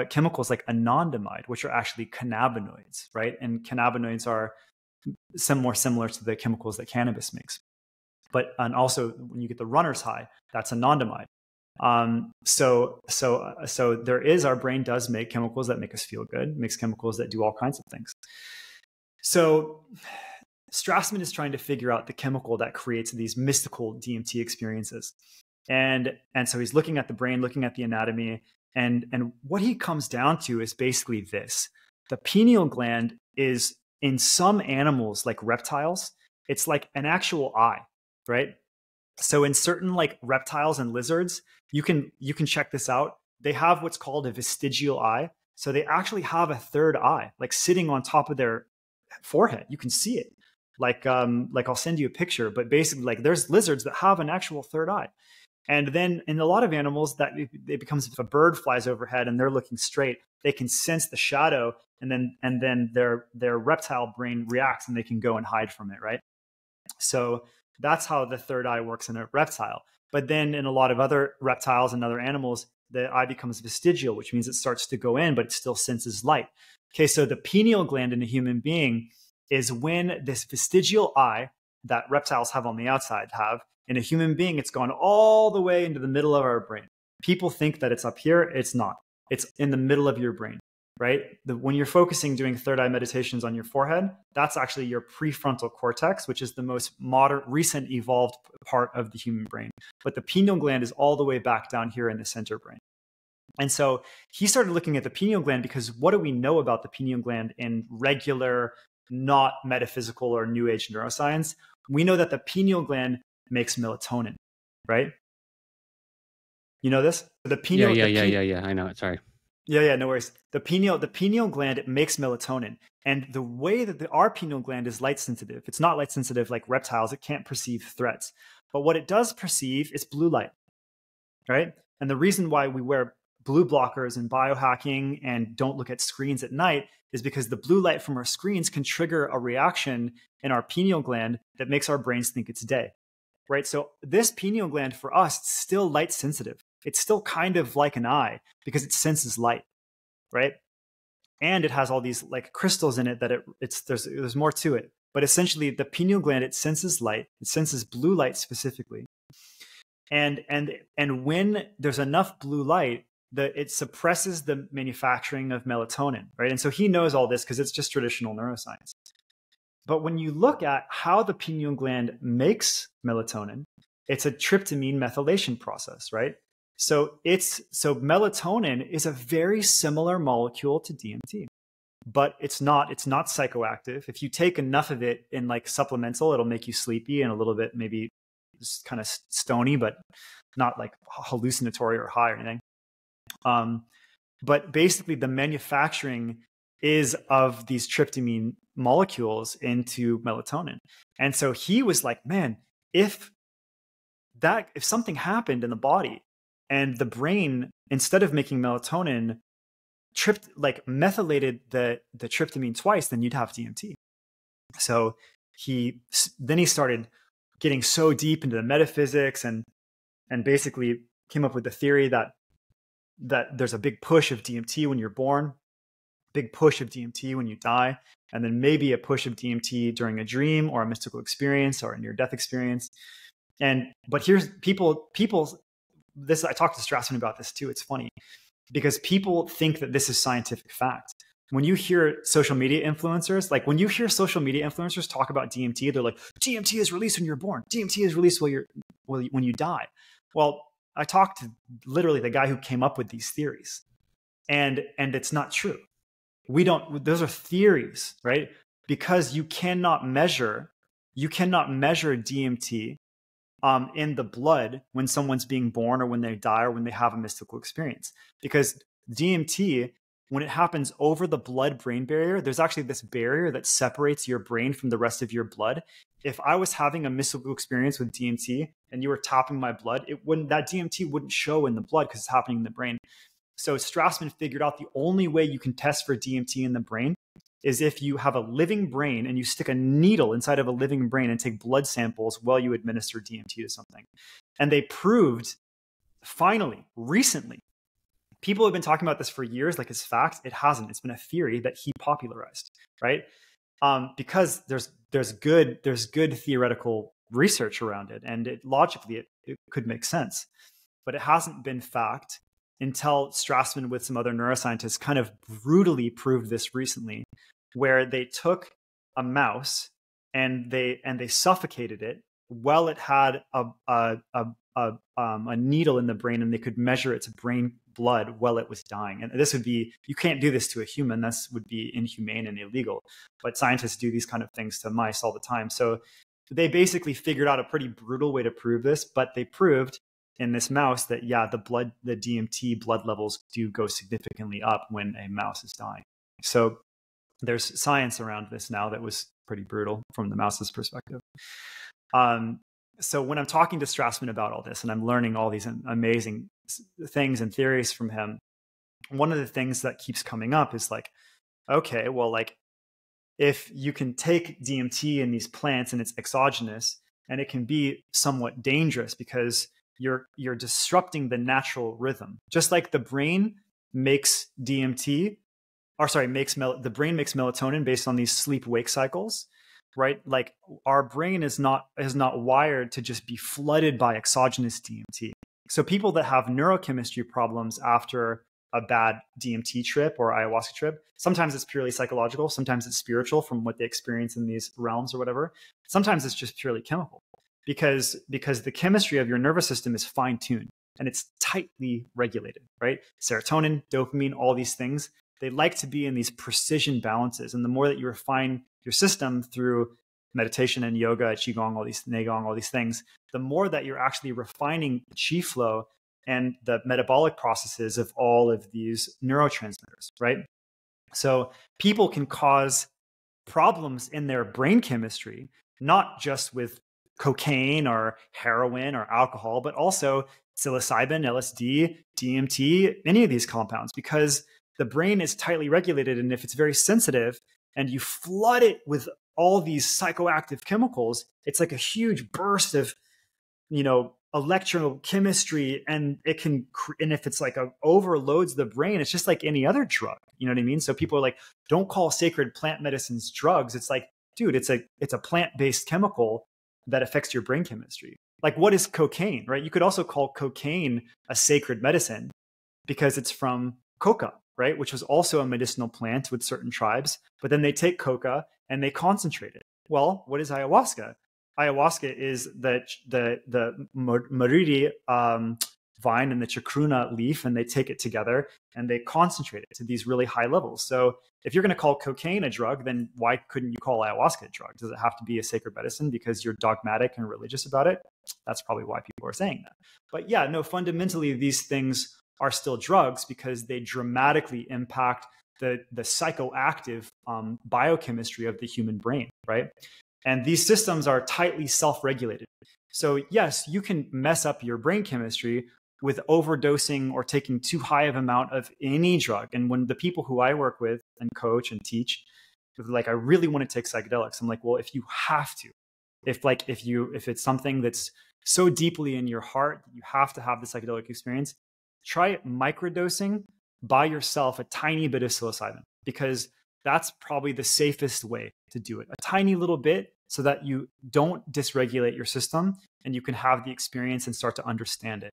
chemicals like anandamide, which are actually cannabinoids, right? And cannabinoids are more similar to the chemicals that cannabis makes. And also when you get the runner's high, that's anandamide. So our brain does make chemicals that make us feel good, makes chemicals that do all kinds of things. So Strassman is trying to figure out the chemical that creates these mystical DMT experiences. And so he's looking at the brain, looking at the anatomy, and what he comes down to is basically this. The pineal gland is, in some animals like reptiles, it's like an actual eye, right? So in certain like reptiles and lizards, you can check this out. They have what's called a vestigial eye. So they actually have a third eye, like sitting on top of their forehead. You can see it. Like I'll send you a picture, but basically like there's lizards that have an actual third eye. And then in a lot of animals that it becomes, if a bird flies overhead and they're looking straight, they can sense the shadow and then their reptile brain reacts and they can go and hide from it, right? So that's how the third eye works in a reptile. But then in a lot of other reptiles and other animals, the eye becomes vestigial, which means it starts to go in, but it still senses light. Okay, so the pineal gland in a human being is when this vestigial eye that reptiles have on the outside have, in a human being, it's gone all the way into the middle of our brain. People think that it's up here. It's not. It's in the middle of your brain, right? When you're focusing, doing third eye meditations on your forehead, that's actually your prefrontal cortex, which is the most modern, recent, evolved part of the human brain. But the pineal gland is all the way back down here in the center brain. And so he started looking at the pineal gland because what do we know about the pineal gland in regular, not metaphysical or new age neuroscience? We know that the pineal gland makes melatonin, right? You know this? The pineal. Yeah. I know it. Sorry. Yeah, no worries. The pineal gland makes melatonin. And the way that our pineal gland is light sensitive, it's not light sensitive like reptiles. It can't perceive threats. But what it does perceive is blue light, right? And the reason why we wear blue blockers and biohacking and don't look at screens at night is because the blue light from our screens can trigger a reaction in our pineal gland that makes our brains think it's day, right? So this pineal gland for us is still light sensitive. It's still kind of like an eye because it senses light, right? And it has all these like crystals in it that there's more to it. But essentially the pineal gland, it senses light. It senses blue light specifically. And when there's enough blue light, it suppresses the manufacturing of melatonin, right? And so he knows all this because it's just traditional neuroscience. But when you look at how the pineal gland makes melatonin, it's a tryptamine methylation process, right? So melatonin is a very similar molecule to DMT, but it's not psychoactive. If you take enough of it in like supplemental, it'll make you sleepy and a little bit maybe just kind of stony, but not like hallucinatory or high or anything. But basically the manufacturing is of these tryptamine molecules into melatonin. And so he was like, man, if something happened in the body and the brain, instead of making melatonin, methylated the tryptamine twice, then you'd have DMT. So then he started getting so deep into the metaphysics and basically came up with the theory that there's a big push of DMT when you're born, big push of DMT when you die, and then maybe a push of DMT during a dream or a mystical experience or a near-death experience. But here's I talked to Strassman about this too. It's funny because people think that this is scientific fact. When you hear social media influencers, talk about DMT, they're like, DMT is released when you're born. DMT is released when you die. Well, I talked to literally the guy who came up with these theories, and it's not true. Those are theories, right? Because you cannot measure DMT in the blood when someone's being born or when they die or when they have a mystical experience. Because DMT, when it happens over the blood-brain barrier, there's actually this barrier that separates your brain from the rest of your blood. If I was having a mystical experience with DMT and you were tapping my blood, that DMT wouldn't show in the blood because it's happening in the brain. So Strassman figured out the only way you can test for DMT in the brain is if you have a living brain and you stick a needle inside of a living brain and take blood samples while you administer DMT to something. And they proved, finally, recently, people have been talking about this for years, like it's fact. It hasn't. It's been a theory that he popularized, right? Because there's good theoretical research around it, and logically it could make sense, but it hasn't been fact until Strassman with some other neuroscientists kind of brutally proved this recently, where they took a mouse and they suffocated it while it had a needle in the brain, and they could measure its brain blood while it was dying. And this would be, you can't do this to a human. This would be inhumane and illegal. But scientists do these kind of things to mice all the time. So they basically figured out a pretty brutal way to prove this, but they proved in this mouse that, yeah, the DMT blood levels do go significantly up when a mouse is dying. So there's science around this now that was pretty brutal from the mouse's perspective. So when I'm talking to Strassman about all this and I'm learning all these amazing things and theories from him, one of the things that keeps coming up is like, okay, well, like if you can take DMT in these plants and it's exogenous, and it can be somewhat dangerous because you're disrupting the natural rhythm. Just like the brain makes the brain makes melatonin based on these sleep-wake cycles, right? Like our brain is not wired to just be flooded by exogenous DMT. So people that have neurochemistry problems after a bad DMT trip or ayahuasca trip, sometimes it's purely psychological, sometimes it's spiritual from what they experience in these realms or whatever. Sometimes it's just purely chemical because the chemistry of your nervous system is fine-tuned and it's tightly regulated, right? Serotonin, dopamine, all these things, they like to be in these precision balances. And the more that you refine your system through meditation and yoga, qigong, all these neigong, all these things, the more that you're actually refining qi flow and the metabolic processes of all of these neurotransmitters, right? So people can cause problems in their brain chemistry, not just with cocaine or heroin or alcohol, but also psilocybin, LSD, DMT, any of these compounds, because the brain is tightly regulated. And if it's very sensitive and you flood it with all these psychoactive chemicals, it's like a huge burst of, electrochemistry, and it can, and if it's like overloads the brain, it's just like any other drug. You know what I mean? So people are like, don't call sacred plant medicines drugs. It's like, dude, it's a plant-based chemical that affects your brain chemistry. Like, what is cocaine, right? You could also call cocaine a sacred medicine because it's from coca, right? Which was also a medicinal plant with certain tribes. But then they take coca and they concentrate it. Well, what is ayahuasca? Ayahuasca is the mariri vine and the chacruna leaf, and they take it together and they concentrate it to these really high levels. So if you're going to call cocaine a drug, then why couldn't you call ayahuasca a drug? Does it have to be a sacred medicine because you're dogmatic and religious about it? That's probably why people are saying that. But yeah, no, fundamentally, these things are still drugs because they dramatically impact the psychoactive biochemistry of the human brain, right? And these systems are tightly self-regulated. So yes, you can mess up your brain chemistry with overdosing or taking too high of amount of any drug. And when the people who I work with and coach and teach, like, I really want to take psychedelics, I'm like, well, if you have to, if it's something that's so deeply in your heart, you have to have the psychedelic experience, try microdosing by yourself a tiny bit of psilocybin, because that's probably the safest way to do it. A tiny little bit, so that you don't dysregulate your system and you can have the experience and start to understand it,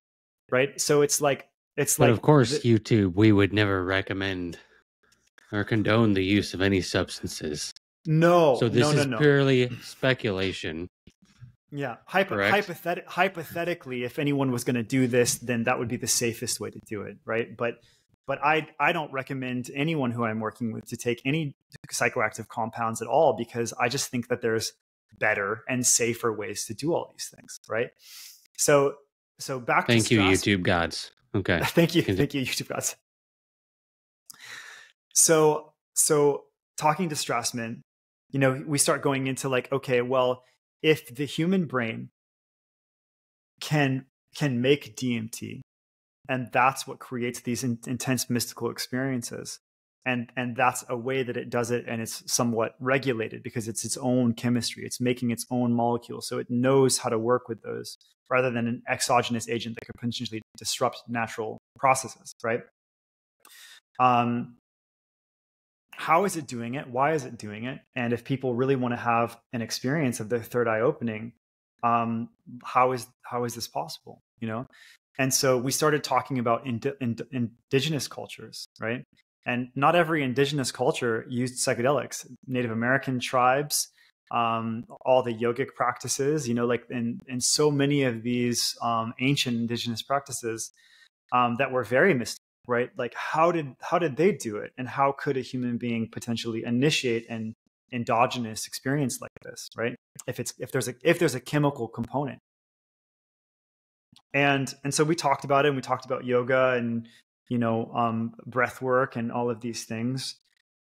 right? So but of course, YouTube, we would never recommend or condone the use of any substances. No. So this is purely speculation. Yeah. Hypothetically, if anyone was going to do this, then that would be the safest way to do it, right? But I don't recommend anyone who I'm working with to take any psychoactive compounds at all, because I just think that there's better and safer ways to do all these things, right? So back to Thank you, YouTube gods. Okay. Thank you, YouTube gods. So talking to Strassman, we start going into like, okay, well, if the human brain can make DMT, and that's what creates these intense mystical experiences, and that's a way that it does it, and it's somewhat regulated because it's its own chemistry, it's making its own molecules, so it knows how to work with those rather than an exogenous agent that could potentially disrupt natural processes, right? How is it doing it? Why is it doing it? And if people really want to have an experience of their third eye opening, how is this possible? And so we started talking about indigenous cultures, right? And not every indigenous culture used psychedelics. Native American tribes, all the yogic practices, like in so many of these ancient indigenous practices that were very mystical, right? Like how did they do it? And how could a human being potentially initiate an endogenous experience like this, right? If there's a chemical component. And so we talked about it, and we talked about yoga and breath work and all of these things,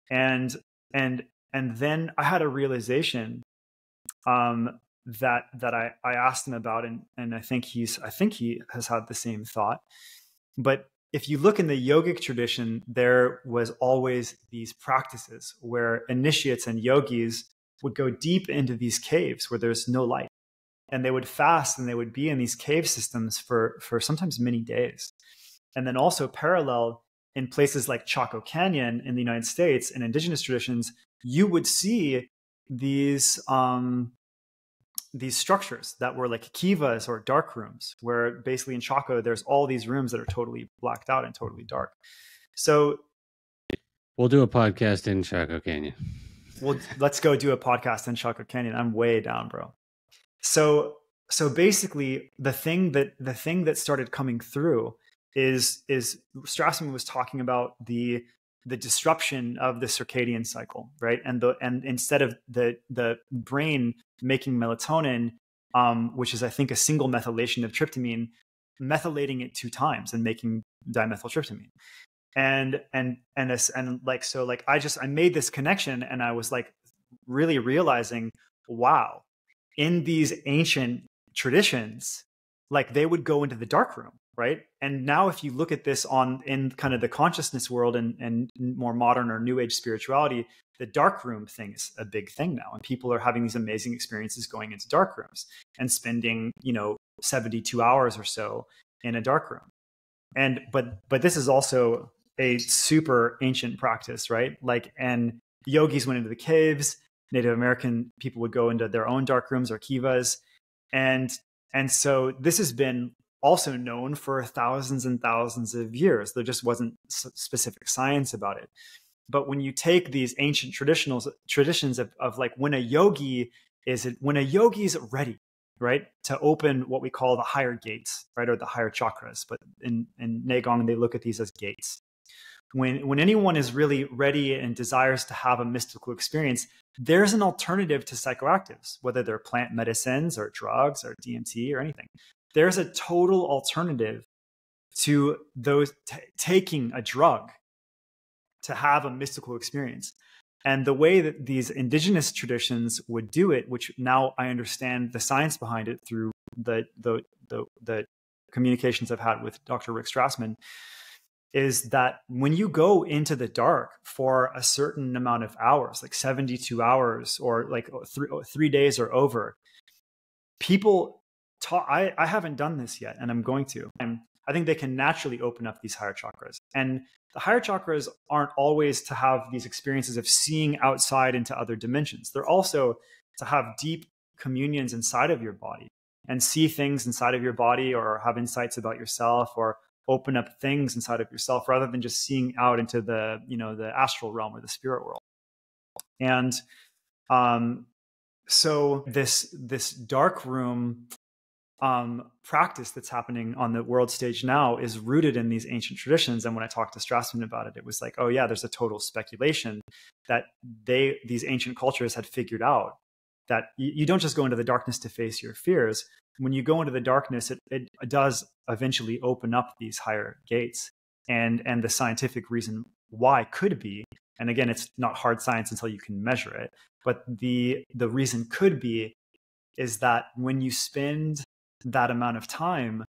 and then I had a realization that I asked him about, and I think he has had the same thought. But if you look in the yogic tradition, there was always these practices where initiates and yogis would go deep into these caves where there's no light. And they would fast, and they would be in these cave systems for sometimes many days. And then also parallel in places like Chaco Canyon in the United States and indigenous traditions, you would see these structures that were like kivas or dark rooms, where basically in Chaco, there's all these rooms that are totally blacked out and totally dark. So we'll do a podcast in Chaco Canyon. Well, let's go do a podcast in Chaco Canyon. I'm way down, bro. So basically, the thing that started coming through is Strassman was talking about the disruption of the circadian cycle, right? And instead of the brain making melatonin, which is I think a single methylation of tryptamine, methylating it 2 times and making dimethyltryptamine. And I made this connection, and I was like really realizing, wow. In these ancient traditions, like they would go into the dark room, right? And now if you look at this in kind of the consciousness world and more modern or new age spirituality, the dark room thing is a big thing now. And people are having these amazing experiences going into dark rooms and spending, 72 hours or so in a dark room. And but this is also a super ancient practice, right? Like, and yogis went into the caves. Native American people would go into their own dark rooms or kivas. And so this has been also known for thousands and thousands of years. There just wasn't specific science about it. But when you take these ancient traditions of like when a yogi is ready, right, to open what we call the higher gates, right, or the higher chakras. But in Neigong, they look at these as gates. When anyone is really ready and desires to have a mystical experience, there's an alternative to psychoactives, whether they're plant medicines or drugs or DMT or anything. There's a total alternative to those taking a drug to have a mystical experience. And the way that these indigenous traditions would do it, which now I understand the science behind it through the communications I've had with Dr. Rick Strassman, is that when you go into the dark for a certain amount of hours, like 72 hours or like 3 days or over, people talk. I haven't done this yet, and I'm going to. And I think they can naturally open up these higher chakras. And the higher chakras aren't always to have these experiences of seeing outside into other dimensions. They're also to have deep communions inside of your body and see things inside of your body, or have insights about yourself, or open up things inside of yourself, rather than just seeing out into the astral realm or the spirit world. And so this dark room practice that's happening on the world stage now is rooted in these ancient traditions. And when I talked to Strassman about it, it was like, oh yeah, there's a total speculation that these ancient cultures had figured out that you don't just go into the darkness to face your fears. When you go into the darkness, it does eventually open up these higher gates. And the scientific reason why could be, and again, it's not hard science until you can measure it, but the reason could be is that when you spend that amount of time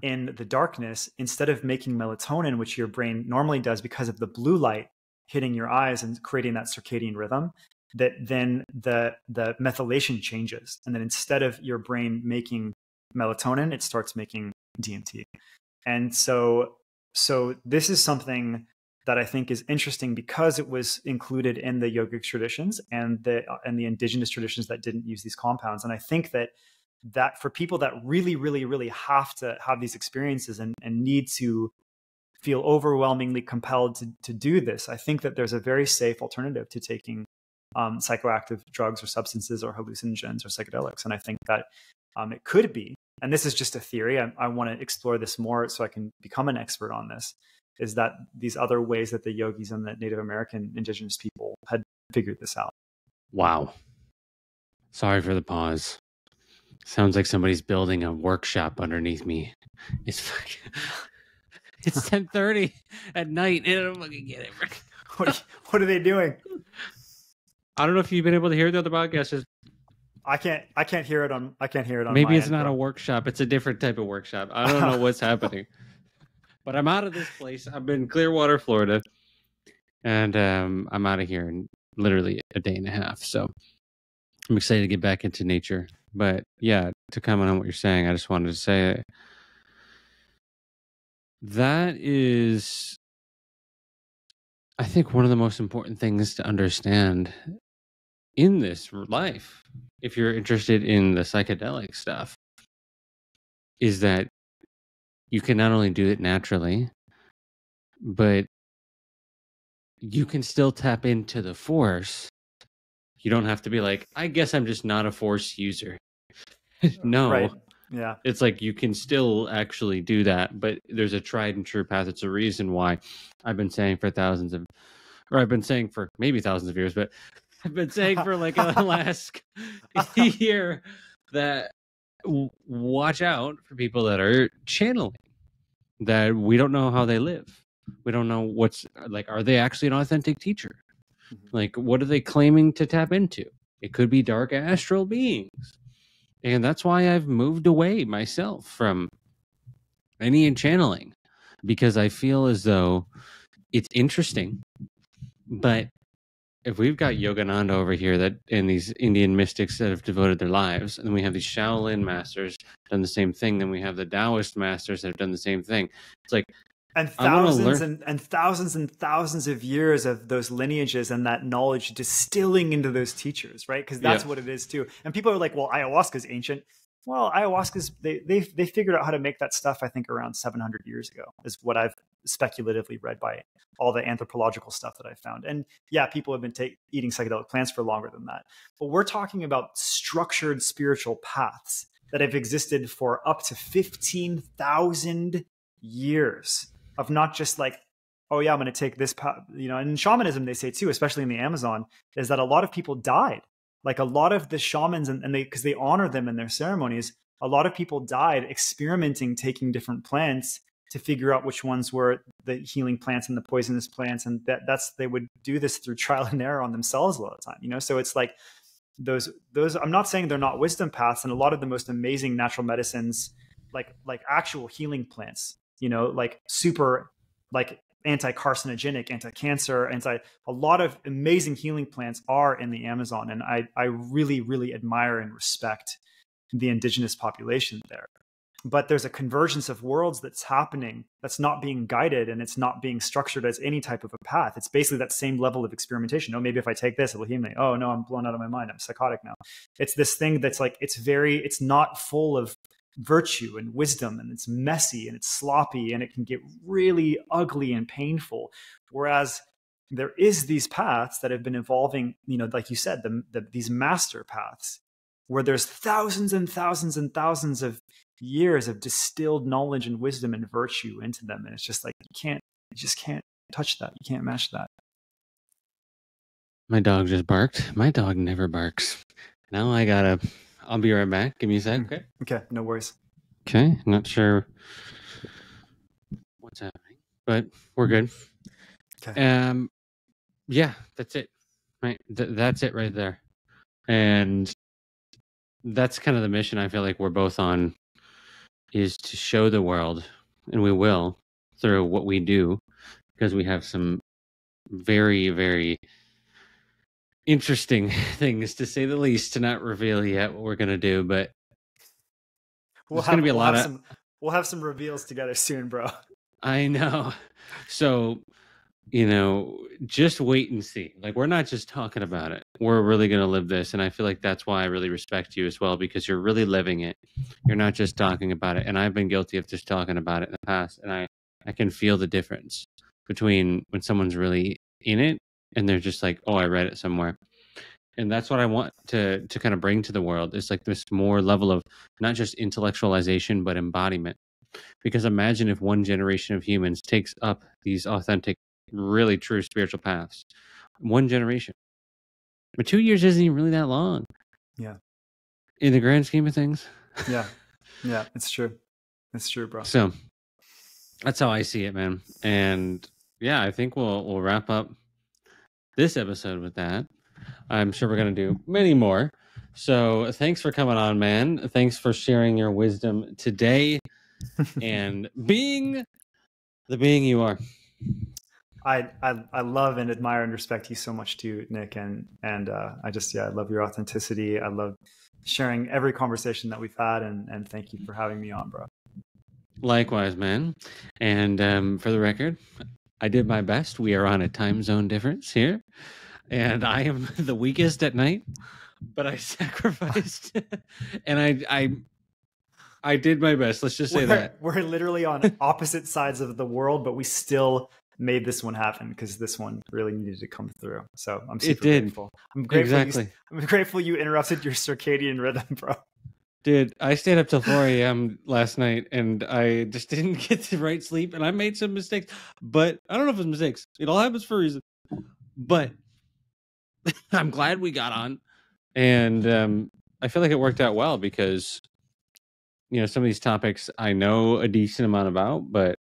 in the darkness, instead of making melatonin, which your brain normally does because of the blue light hitting your eyes and creating that circadian rhythm, that then the methylation changes. And then instead of your brain making melatonin, it starts making DMT. And so this is something that I think is interesting because it was included in the yogic traditions and the indigenous traditions that didn't use these compounds. And I think that for people that really, really, really have to have these experiences and need to feel overwhelmingly compelled to do this, I think that there's a very safe alternative to taking psychoactive drugs or substances or hallucinogens or psychedelics. And I think that it could be, and this is just a theory, I want to explore this more so I can become an expert on this, is that these other ways that the yogis and the Native American indigenous people had figured this out. Wow. Sorry for the pause. Sounds like somebody's building a workshop underneath me. It's 10:30 at night and I don't fucking get it. What are they doing? I don't know if you've been able to hear the other podcast. I can't hear it on Maybe it's not a workshop. It's a different type of workshop. I don't know what's happening. But I'm out of this place. I'm in Clearwater, Florida. And I'm out of here in literally a day and a half. So I'm excited to get back into nature. But yeah, to comment on what you're saying, I just wanted to say that is, I think, one of the most important things to understand in this life, if you're interested in the psychedelic stuff, is that you can not only do it naturally, but you can still tap into the force. You don't have to be like, I guess I'm just not a force user. No. Right. Yeah. It's like you can still actually do that, but there's a tried and true path. It's a reason why I've been saying for I've been saying for maybe thousands of years, but I've been saying for like the last year that watch out for people that are channeling, that we don't know how they live. We don't know what's like, are they actually an authentic teacher? Like, what are they claiming to tap into? It could be dark astral beings. And that's why I've moved away myself from any channeling, because I feel as though it's interesting, but if we've got Yogananda over here that and these Indian mystics that have devoted their lives, and we have these Shaolin masters done the same thing, then we have the Taoist masters that have done the same thing. It's like, and I want to thousands learn. and thousands and thousands of years of those lineages and that knowledge distilling into those teachers, right? Because that's what it is too. And people are like, well, ayahuasca is ancient. Well, ayahuasca's they figured out how to make that stuff, I think, around 700 years ago, is what I've speculatively read by all the anthropological stuff that I found. And yeah, people have been eating psychedelic plants for longer than that. But we're talking about structured spiritual paths that have existed for up to 15,000 years of not just like, oh yeah, I'm going to take this path. You know, and in shamanism, they say too, especially in the Amazon, is that a lot of people died. Like a lot of the shamans, and they, because they honor them in their ceremonies, a lot of people died experimenting, taking different plants to figure out which ones were the healing plants and the poisonous plants. And they would do this through trial and error on themselves a lot of the time, you know? So it's like those, I'm not saying they're not wisdom paths, and a lot of the most amazing natural medicines, like actual healing plants, you know, like super, like anti-carcinogenic, anti-cancer, a lot of amazing healing plants are in the Amazon. And I really, really admire and respect the indigenous population there. But there's a convergence of worlds that's happening that's not being guided, and it's not being structured as any type of a path. It's basically that same level of experimentation. Oh, maybe if I take this, it'll heal me. Oh no, I'm blown out of my mind. I'm psychotic now. It's this thing that's like, it's not full of virtue and wisdom, and it's messy and it's sloppy, and it can get really ugly and painful. Whereas there is these paths that have been evolving, you know, like you said, these master paths, where there's thousands and thousands and thousands of years of distilled knowledge and wisdom and virtue into them. And it's just like, you just can't touch that. You can't match that. My dog just barked. My dog never barks. Now I'll be right back. Give me a sec. Okay. Okay. No worries. Okay. Not sure what's happening, but we're good. Okay. Yeah, that's it. Right. That's it right there. And that's kind of the mission I feel like we're both on, is to show the world, and we will, through what we do, because we have some very, very interesting things, to say the least, to not reveal yet what we're going to do, but we'll have some reveals together soon, bro. I know. So, you know, just wait and see. Like, we're not just talking about it. We're really going to live this. And I feel like that's why I really respect you as well, because you're really living it. You're not just talking about it. And I've been guilty of just talking about it in the past. And I can feel the difference between when someone's really in it and they're just like, oh, I read it somewhere. And that's what I want to kind of bring to the world. It's like this more level of not just intellectualization, but embodiment. Because imagine if one generation of humans takes up these authentic, really true spiritual paths. One generation. But 2 years isn't even really that long. Yeah. In the grand scheme of things. Yeah. Yeah, it's true. It's true, bro. So that's how I see it, man. And yeah, I think we'll wrap up this episode with that. I'm sure we're going to do many more. So thanks for coming on, man. Thanks for sharing your wisdom today and being the being you are. I love and admire and respect you so much too, Nick. And I love your authenticity. I love sharing every conversation that we've had, and thank you for having me on, bro. Likewise, man. And for the record, I did my best. We are on a time zone difference here, and I am the weakest at night, but I sacrificed and I did my best. Let's just say that. We're literally on opposite sides of the world, but we still made this one happen because this one really needed to come through. So I'm super grateful. I'm grateful. Exactly. I'm grateful you interrupted your circadian rhythm, bro. Dude, I stayed up till 4 a.m. last night, and I just didn't get the right sleep, and I made some mistakes. But I don't know if it's mistakes. It all happens for a reason. But I'm glad we got on, and I feel like it worked out well because, you know, some of these topics I know a decent amount about, but,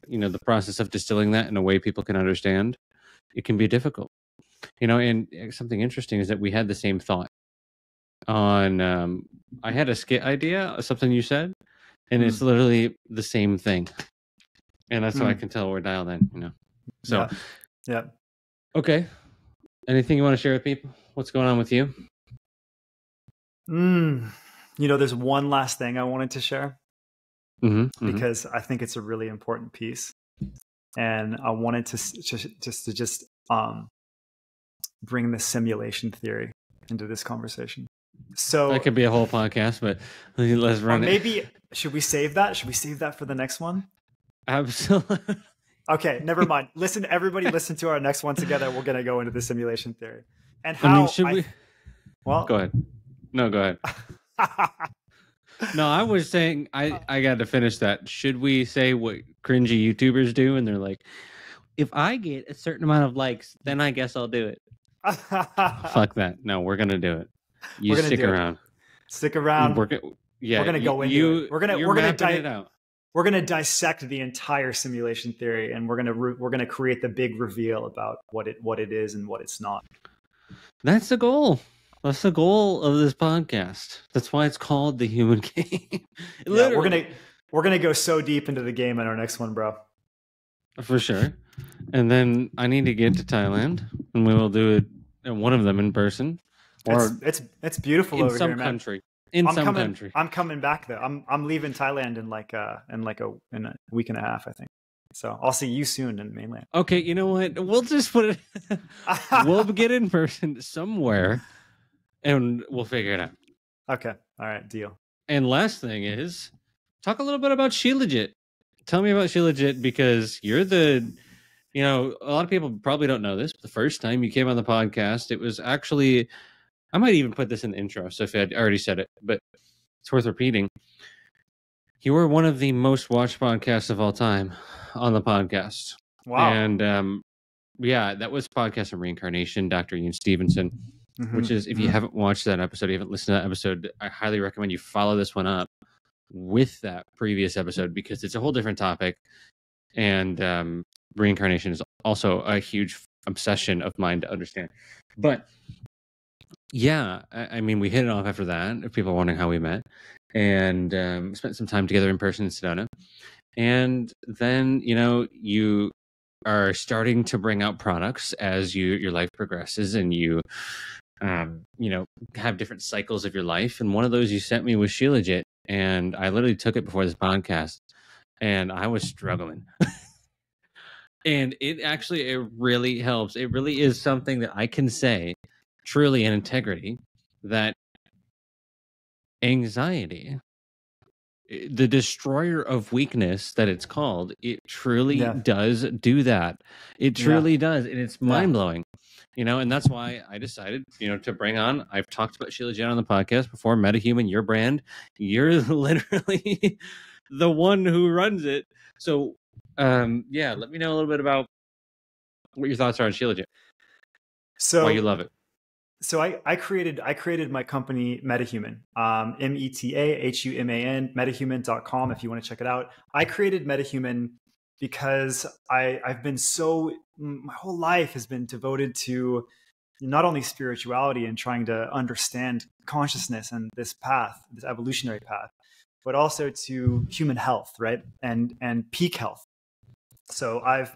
you know, the process of distilling that in a way people can understand, it can be difficult. You know, and something interesting is that we had the same thought. on I had a skit idea, something you said, and it's literally the same thing. And that's how I can tell we're dialed in, you know. So yeah. Okay. Anything you want to share with people? What's going on with you? You know, there's one last thing I wanted to share because I think it's a really important piece. And I wanted to just bring the simulation theory into this conversation. So that could be a whole podcast, but let's run it. Maybe should we save that? Should we save that for the next one? Absolutely. Okay, never mind. Everybody listen to our next one together. We're going to go into the simulation theory. And how Well, go ahead. No, go ahead. No, I was saying I got to finish that. Should we say what cringy YouTubers do? And they're like, if I get a certain amount of likes, then I guess I'll do it. Fuck that. No, we're going to do it. You stick around. Stick around. We're going to go into it. We're going to dissect the entire simulation theory, and we're going to create the big reveal about what it is and what it's not. That's the goal. That's the goal of this podcast. That's why it's called the human game. Yeah, we're gonna go so deep into the game in our next one, bro. For sure. And then I need to get to Thailand, and we will do it one of them in person. Or it's beautiful over here, man. In some country. I'm coming back though. I'm leaving Thailand in a week and a half, I think. So I'll see you soon in mainland. Okay, you know what? We'll just put it. We'll get in person somewhere, and we'll figure it out. Okay. All right. Deal. And last thing is, talk a little bit about Shilajit. Tell me about Shilajit, because you're a lot of people probably don't know this, but the first time you came on the podcast, it was actually, I might even put this in the intro, so if I already said it, but it's worth repeating. You were one of the most watched podcasts of all time on the podcast. Wow. And that was podcast of Reincarnation, Dr. Ian Stevenson, which is, if you haven't watched that episode, you haven't listened to that episode, I highly recommend you follow this one up with that previous episode, because it's a whole different topic. And reincarnation is also a huge obsession of mine to understand. But yeah, I mean, we hit it off after that, if people are wondering how we met, and spent some time together in person in Sedona. And then, you are starting to bring out products as your life progresses, and you have different cycles of your life. And one of those you sent me was Shilajit, and I literally took it before this podcast, and I was struggling. And it really helps. It really is something that I can say truly in integrity, that anxiety, the destroyer of weekness that it's called, it truly does do that. It truly does. And it's mind-blowing, and that's why I decided, to bring on, I've talked about Shilajit on the podcast before, MetaHuman, your brand. You're literally the one who runs it. So, let me know a little bit about what your thoughts are on Shilajit. So why you love it. So I created my company MetaHuman, MetaHuman, MetaHuman.com if you want to check it out. I created MetaHuman because I've been my whole life has been devoted to not only spirituality and trying to understand consciousness and this evolutionary path, but also to human health, right? And peak health. So I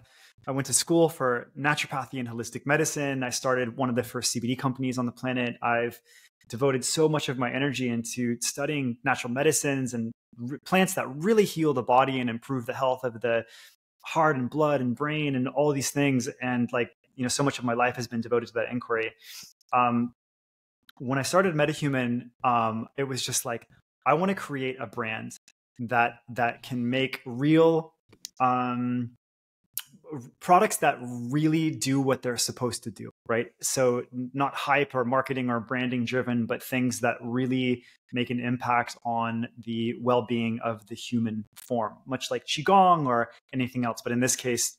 went to school for naturopathy and holistic medicine. I started one of the first CBD companies on the planet. I've devoted so much of my energy into studying natural medicines and plants that really heal the body and improve the health of the heart and blood and brain and all these things. And so much of my life has been devoted to that inquiry. When I started MetaHuman, it was just like, I want to create a brand that can make real products that really do what they're supposed to do, right? So not hype or marketing or branding driven, but things that really make an impact on the well-being of the human form, much like Qigong or anything else. But in this case,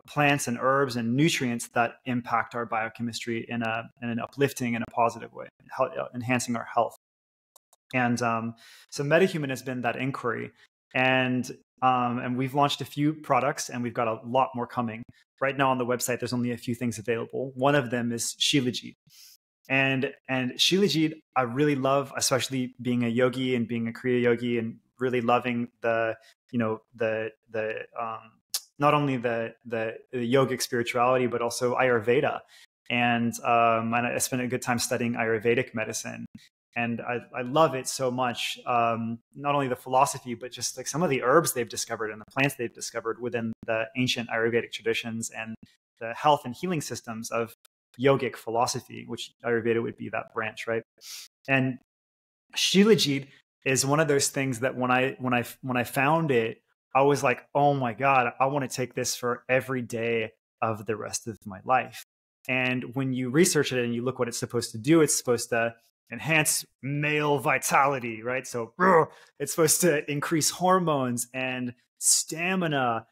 plants and herbs and nutrients that impact our biochemistry in an uplifting and a positive way, enhancing our health. And so MetaHuman has been that inquiry. And we've launched a few products, and we've got a lot more coming. Right now on the website, there's only a few things available. One of them is Shilajit. And Shilajit, I really love, especially being a yogi and being a Kriya yogi, and really loving the, you know, the not only the yogic spirituality, but also Ayurveda. And I spent a good time studying Ayurvedic medicine, and I love it so much. Not only the philosophy, but just like some of the herbs they've discovered and the plants they've discovered within the ancient Ayurvedic traditions, and the health and healing systems of yogic philosophy, which Ayurveda would be that branch, right? And Shilajit is one of those things that when I found it, I was like, oh my God, I want to take this for every day of the rest of my life. And when you research it and you look what it's supposed to do, it's supposed to enhance male vitality, right? So it's supposed to increase hormones and stamina,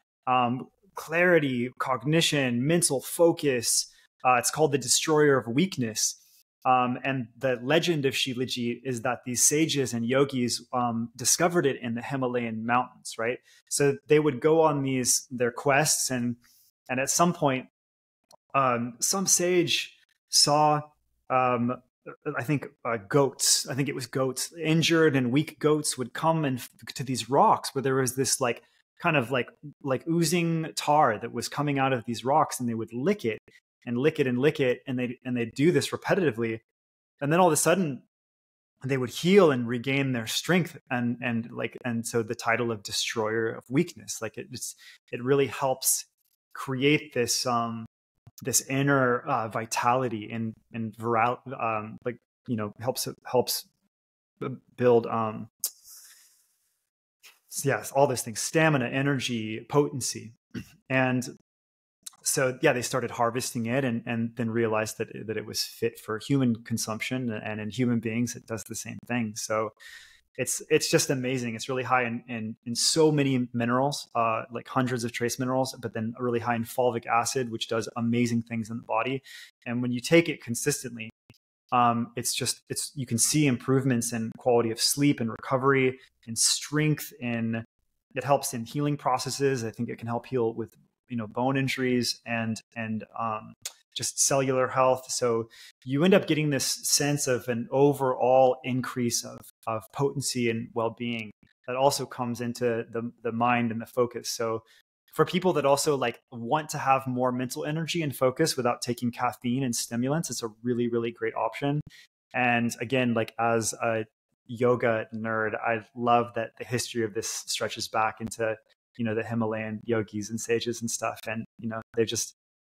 clarity, cognition, mental focus. It's called the destroyer of weakness. And the legend of Shilajit is that these sages and yogis discovered it in the Himalayan mountains, right? So they would go on their quests, and at some point, some sage saw, I think goats. I think it was goats. Injured and weak goats would come to these rocks where there was this like kind of like oozing tar that was coming out of these rocks, and they would lick it and lick it and lick it, and they'd do this repetitively, and then all of a sudden they would heal and regain their strength, and so the title of destroyer of weakness, like it really helps create this this inner vitality and viral, like, you know, helps build yes, all those things: stamina, energy, potency. And so yeah, they started harvesting it, and then realized that it was fit for human consumption, and in human beings it does the same thing. So it's just amazing. It's really high in so many minerals, like hundreds of trace minerals, but then really high in fulvic acid, which does amazing things in the body. And when you take it consistently, you can see improvements in quality of sleep and recovery, and strength. It helps in healing processes. I think it can help heal with, you know, bone injuries and just cellular health. So you end up getting this sense of an overall increase of potency and well-being that also comes into the mind and the focus. So for people that also like want to have more mental energy and focus without taking caffeine and stimulants, it's a really, really great option. And again, like as a yoga nerd, I love that the history of this stretches back into, you know, the Himalayan yogis and sages and stuff. And, you know,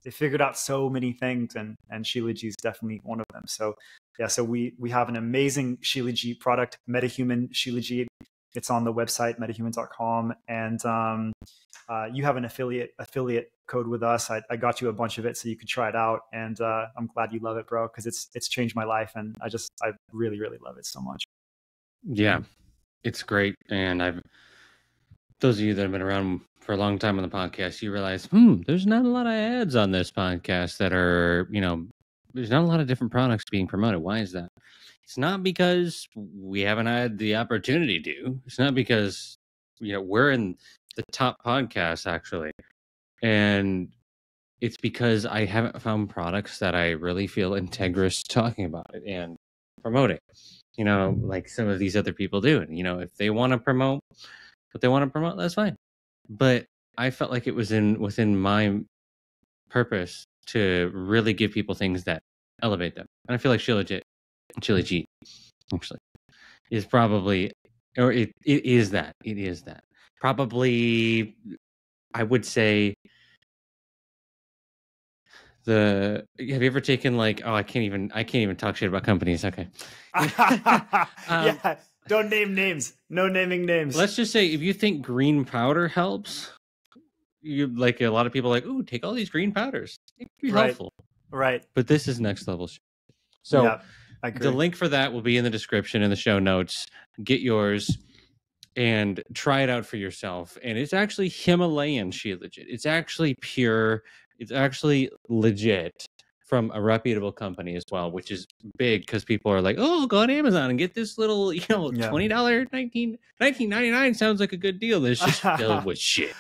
they figured out so many things, and Shilajit is definitely one of them. So yeah, so we have an amazing Shilajit product, MetaHuman Shilajit. It's on the website, metahuman.com. And you have an affiliate code with us. I got you a bunch of it so you could try it out. And I'm glad you love it, bro, because it's changed my life. And I really, really love it so much. Yeah, it's great. And those of you that have been around for a long time on the podcast, you realize, there's not a lot of ads on this podcast that are, you know, there's not a lot of different products being promoted. Why is that? It's not because we haven't had the opportunity to. It's not because, you know, we're in the top podcasts, actually. And it's because I haven't found products that I really feel integrous talking about it and promoting, you know, like some of these other people do. And, you know, if they want to promote what they want to promote, that's fine. But I felt like it was within my purpose to really give people things that elevate them. And I feel like Shilajit actually is probably, or it is that. It is that. Probably, I would say, have you ever taken like, I can't even talk shit about companies. Okay. Yeah. Don't name names. No naming names. Let's just say, if you think green powder helps, you like, a lot of people are like, ooh, take all these green powders. It could be helpful. Right. But this is next level shit. So yeah, I agree. The link for that will be in the description in the show notes. Get yours and try it out for yourself. And it's actually Himalayan Shilajit. It's actually pure. It's actually legit from a reputable company as well, which is big because people are like, oh, go on Amazon and get this little, $20, $19.99 sounds like a good deal. It's just filled with shit.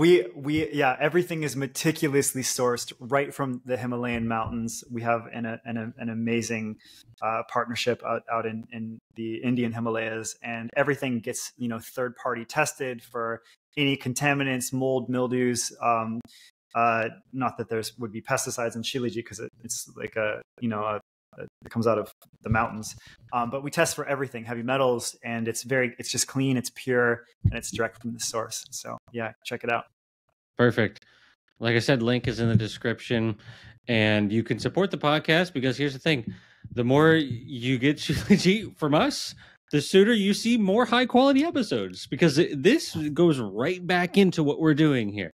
Yeah, everything is meticulously sourced right from the Himalayan mountains. We have an amazing partnership out in the Indian Himalayas, and everything gets third party tested for any contaminants, mold, mildews. Not that there would be pesticides in Shilajit because it's like it comes out of the mountains. But we test for everything, heavy metals, and it's just clean, it's pure, and it's direct from the source. So yeah, check it out. Perfect. Like I said, link is in the description, and you can support the podcast because here's the thing: the more you get Shilajit from us, the sooner you see more high quality episodes, because this goes right back into what we're doing here.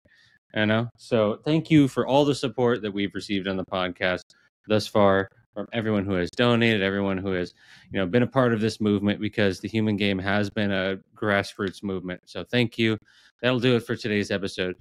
So thank you for all the support that we've received on the podcast thus far, from everyone who has donated, everyone who has been a part of this movement, because the human game has been a grassroots movement. So thank you. That'll do it for today's episode.